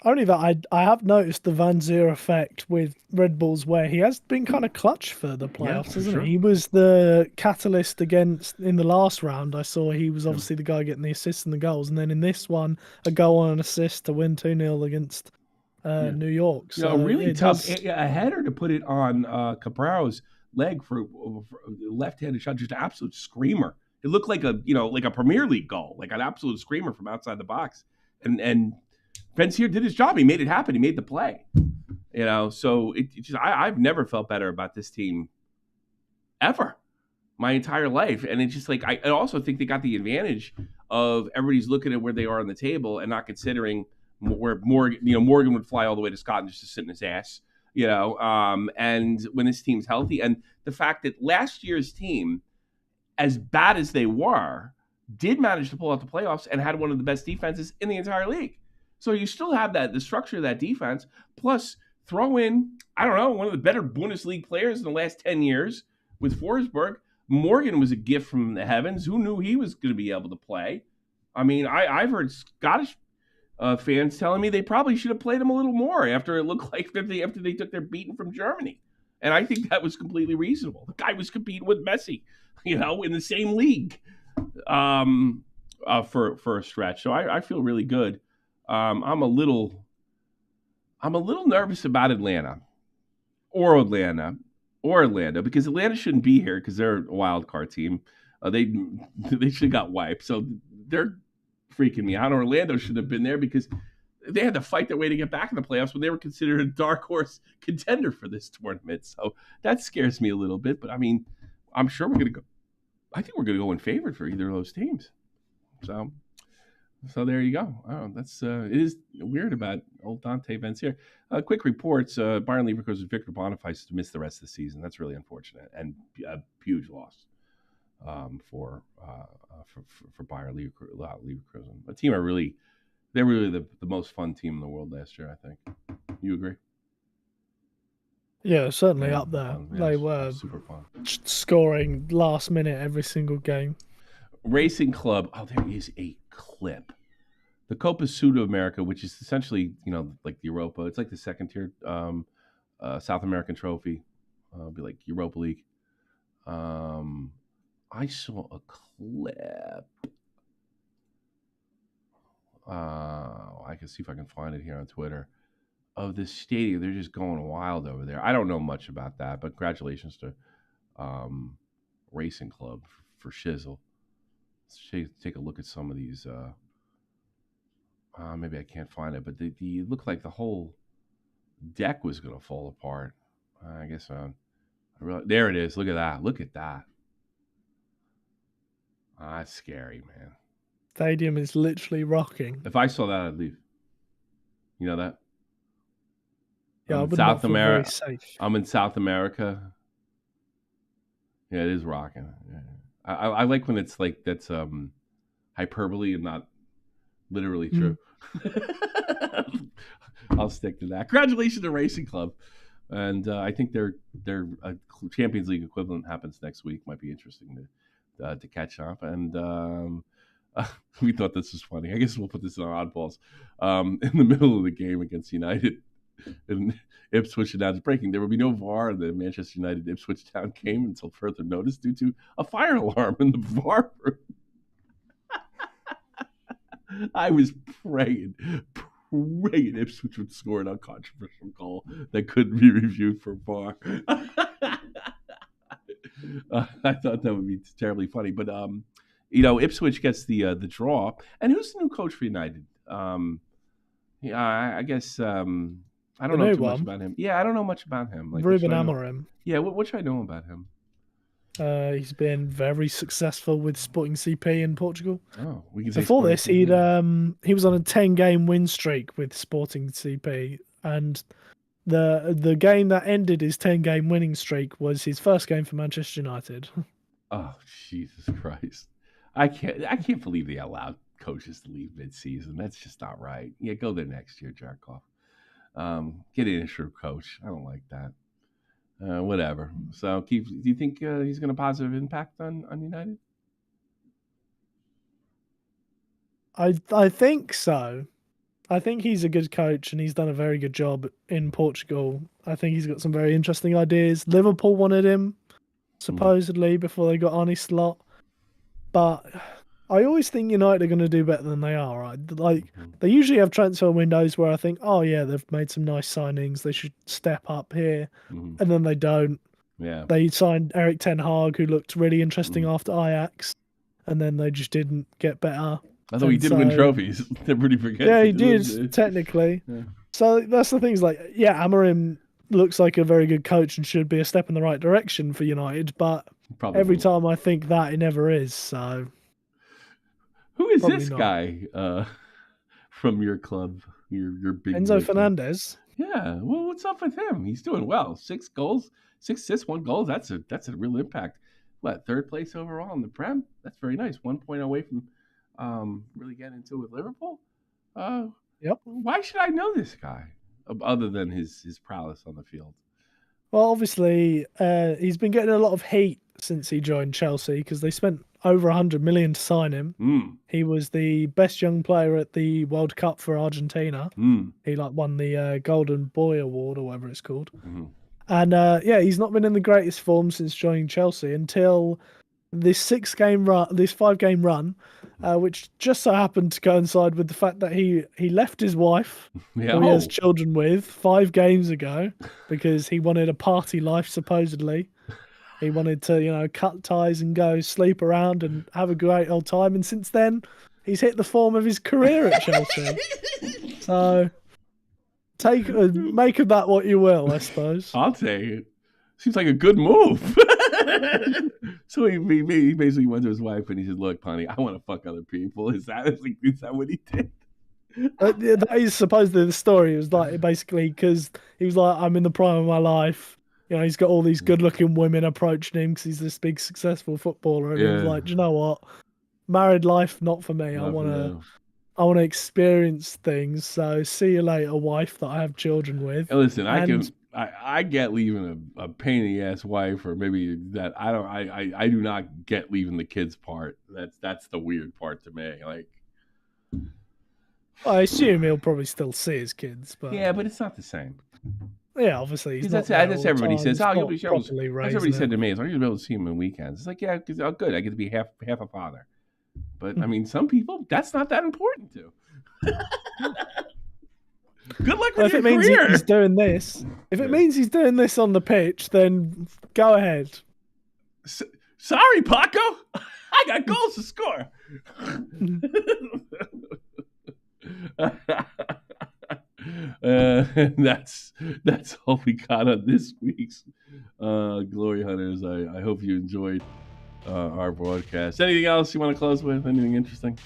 Only that I have noticed the Van Zier effect with Red Bulls, where he has been kind of clutch for the playoffs, hasn't he? He was the catalyst in the last round. I saw he was obviously the guy getting the assists and the goals, and then in this one, a goal and an assist to win 2-0 against New York. So really tough. A header to put it on Cabraro's leg for left-handed shot, just an absolute screamer. It looked like a Premier League goal, like an absolute screamer from outside the box. And Vencier did his job. He made it happen. He made the play. So I've never felt better about this team ever, my entire life. And it's just like, I also think they got the advantage of everybody's looking at where they are on the table and not considering where Morgan would fly all the way to Scotland just to sit in his ass, and when this team's healthy, and the fact that last year's team, as bad as they were, did manage to pull out the playoffs and had one of the best defenses in the entire league. So you still have the structure of that defense, plus throw in, I don't know, one of the better Bundesliga players in the last 10 years with Forsberg. Morgan was a gift from the heavens. Who knew he was going to be able to play? I mean, I've heard Scottish fans telling me they probably should have played him a little more after it looked like after they took their beating from Germany. And I think that was completely reasonable. The guy was competing with Messi, in the same league for a stretch. So I feel really good. I'm a little nervous about Atlanta, because Atlanta shouldn't be here because they're a wild card team. They should have got wiped. So they're freaking me out. Orlando should have been there because they had to fight their way to get back in the playoffs when they were considered a dark horse contender for this tournament. So that scares me a little bit. But I mean, I'm sure we're going to go. I think we're going to go in favor for either of those teams. So there you go. That's it is weird about old Dante Vencier. Quick reports: Bayern Leverkusen's Victor Boniface to miss the rest of the season. That's really unfortunate and a huge loss for Bayern Leverkusen. A team they're really the most fun team in the world last year. I think. You agree? Yeah, certainly up there. They were super fun, scoring last minute every single game. Racing Club. Oh, there is a clip. The Copa Sudamerica, which is essentially, like the Europa. It's like the second tier South American trophy. Be like Europa League. I saw a clip. I can see if I can find it here on Twitter. Of this stadium, they're just going wild over there. I don't know much about that, but congratulations to Racing Club for Shizzle. Let's take a look at some of these. Maybe I can't find it, but it looked like the whole deck was going to fall apart. I guess There it is. Look at that. Look at that. Oh, that's scary, man. Stadium is literally rocking. If I saw that, I'd leave. You know that? Yeah, I I'm in would South not feel very America. safe. I'm in South America. Yeah, it is rocking. Yeah. I like when it's like that's hyperbole and not literally true. I'll stick to that. Congratulations to Racing Club, and I think their Champions League equivalent happens next week. Might be interesting to catch up. And we thought this was funny. I guess we'll put this on Oddballs. In the middle of the game against United, and Ipswich announced breaking. There will be no VAR in the Manchester United Ipswich Town game until further notice due to a fire alarm in the VAR room. I was praying Ipswich would score an uncontroversial goal that couldn't be reviewed for VAR. I thought that would be terribly funny, but Ipswich gets the draw. And who's the new coach for United? I guess I don't know too much about him. Yeah, I don't know much about him. Like, Ruben Amorim. Yeah, what should I know about him? He's been very successful with Sporting CP in Portugal. Oh, we can say before this, he was on a 10-game win streak with Sporting CP, and the game that ended his 10-game winning streak was his first game for Manchester United. Oh, Jesus Christ! I can't believe they allowed coaches to leave mid-season. That's just not right. Yeah, go there next year, jerk off. Get an interim coach. I don't like that. Whatever. So, Keith, do you think he's going to positive impact on United? I think so. I think he's a good coach and he's done a very good job in Portugal. I think he's got some very interesting ideas. Liverpool wanted him, supposedly, before they got Arne Slot. But I always think United are going to do better than they are. Right? Like, they usually have transfer windows where I think, oh yeah, they've made some nice signings. They should step up here. And then they don't. Yeah. They signed Eric Ten Hag, who looked really interesting after Ajax. And then they just didn't get better. Although he did win trophies. Everybody forgets. Yeah, he did, technically. Yeah. So that's the thing. Is like, yeah, Amorim looks like a very good coach and should be a step in the right direction for United. But every time I think that, it never is. So who is this guy from your club? Your big Enzo Fernandez. Yeah. Well, what's up with him? He's doing well. 6 goals, 6 assists, 1 goal. That's a real impact. What, 3rd place overall in the Prem? That's very nice. 1 point away from really getting into it with Liverpool. Yep. Why should I know this guy other than his prowess on the field? Well, obviously, he's been getting a lot of heat since he joined Chelsea because they spent over 100 million to sign him. He was the best young player at the World Cup for Argentina. He won the Golden Boy Award or whatever it's called. And he's not been in the greatest form since joining Chelsea until this 5-game run, which just so happened to coincide with the fact that he left his wife, who he has children with, 5 games ago because he wanted a party life, supposedly. He wanted to, cut ties and go sleep around and have a great old time. And since then, he's hit the form of his career at Chelsea. So make of that what you will, I suppose. I'll take it. Seems like a good move. So he basically went to his wife and he said, "Look, honey, I want to fuck other people." Is that what he did? That is supposedly the story. It was like basically because he was like, "I'm in the prime of my life." He's got all these good-looking women approaching him because he's this big, successful footballer, and he was like, "Do you know what? Married life, not for me. I want to experience things. So see you later, wife that I have children with." Hey, listen, I get leaving a pain in the ass wife, or maybe that I do not get leaving the kids part. That's the weird part to me. Like, I assume he'll probably still see his kids, but yeah, but it's not the same. Yeah, obviously. That's everybody says. You'll be sure. That's everybody said to me. Is, "Are you going to be able to see him on weekends?" It's like, yeah, because good. I get to be half a father. But I mean, some people that's not that important to. Good luck with your career. If it means he's doing this, it means he's doing this on the pitch, then go ahead. Sorry, Paco. I got goals to score. That's all we got on this week's Glory Hunters. I hope you enjoyed our broadcast. Anything else you want to close with? Anything interesting?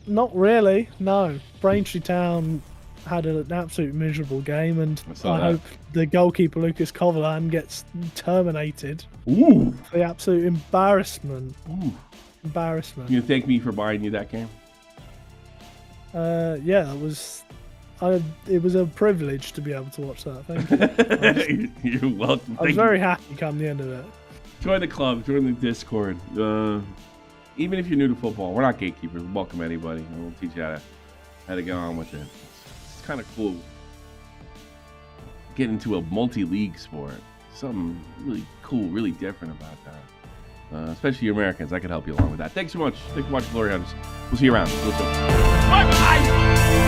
Not really. No. Braintree Town had an absolute miserable game, and I hope the goalkeeper Lucas Coverland gets terminated. Ooh! For the absolute embarrassment. Ooh! Embarrassment. You thank me for buying you that game? Yeah, it was a privilege to be able to watch that. Thank you. You're welcome. I was very happy come the end of it. Join the club. Join the Discord. Even if you're new to football, we're not gatekeepers. We welcome anybody, and we'll teach you how to get on with it. It's kind of cool. Get into a multi-league sport. Something really cool, really different about that. Especially you Americans. I could help you along with that. Thanks so much. Thanks for watching Glory Hunters. We'll see you around. Bye-bye.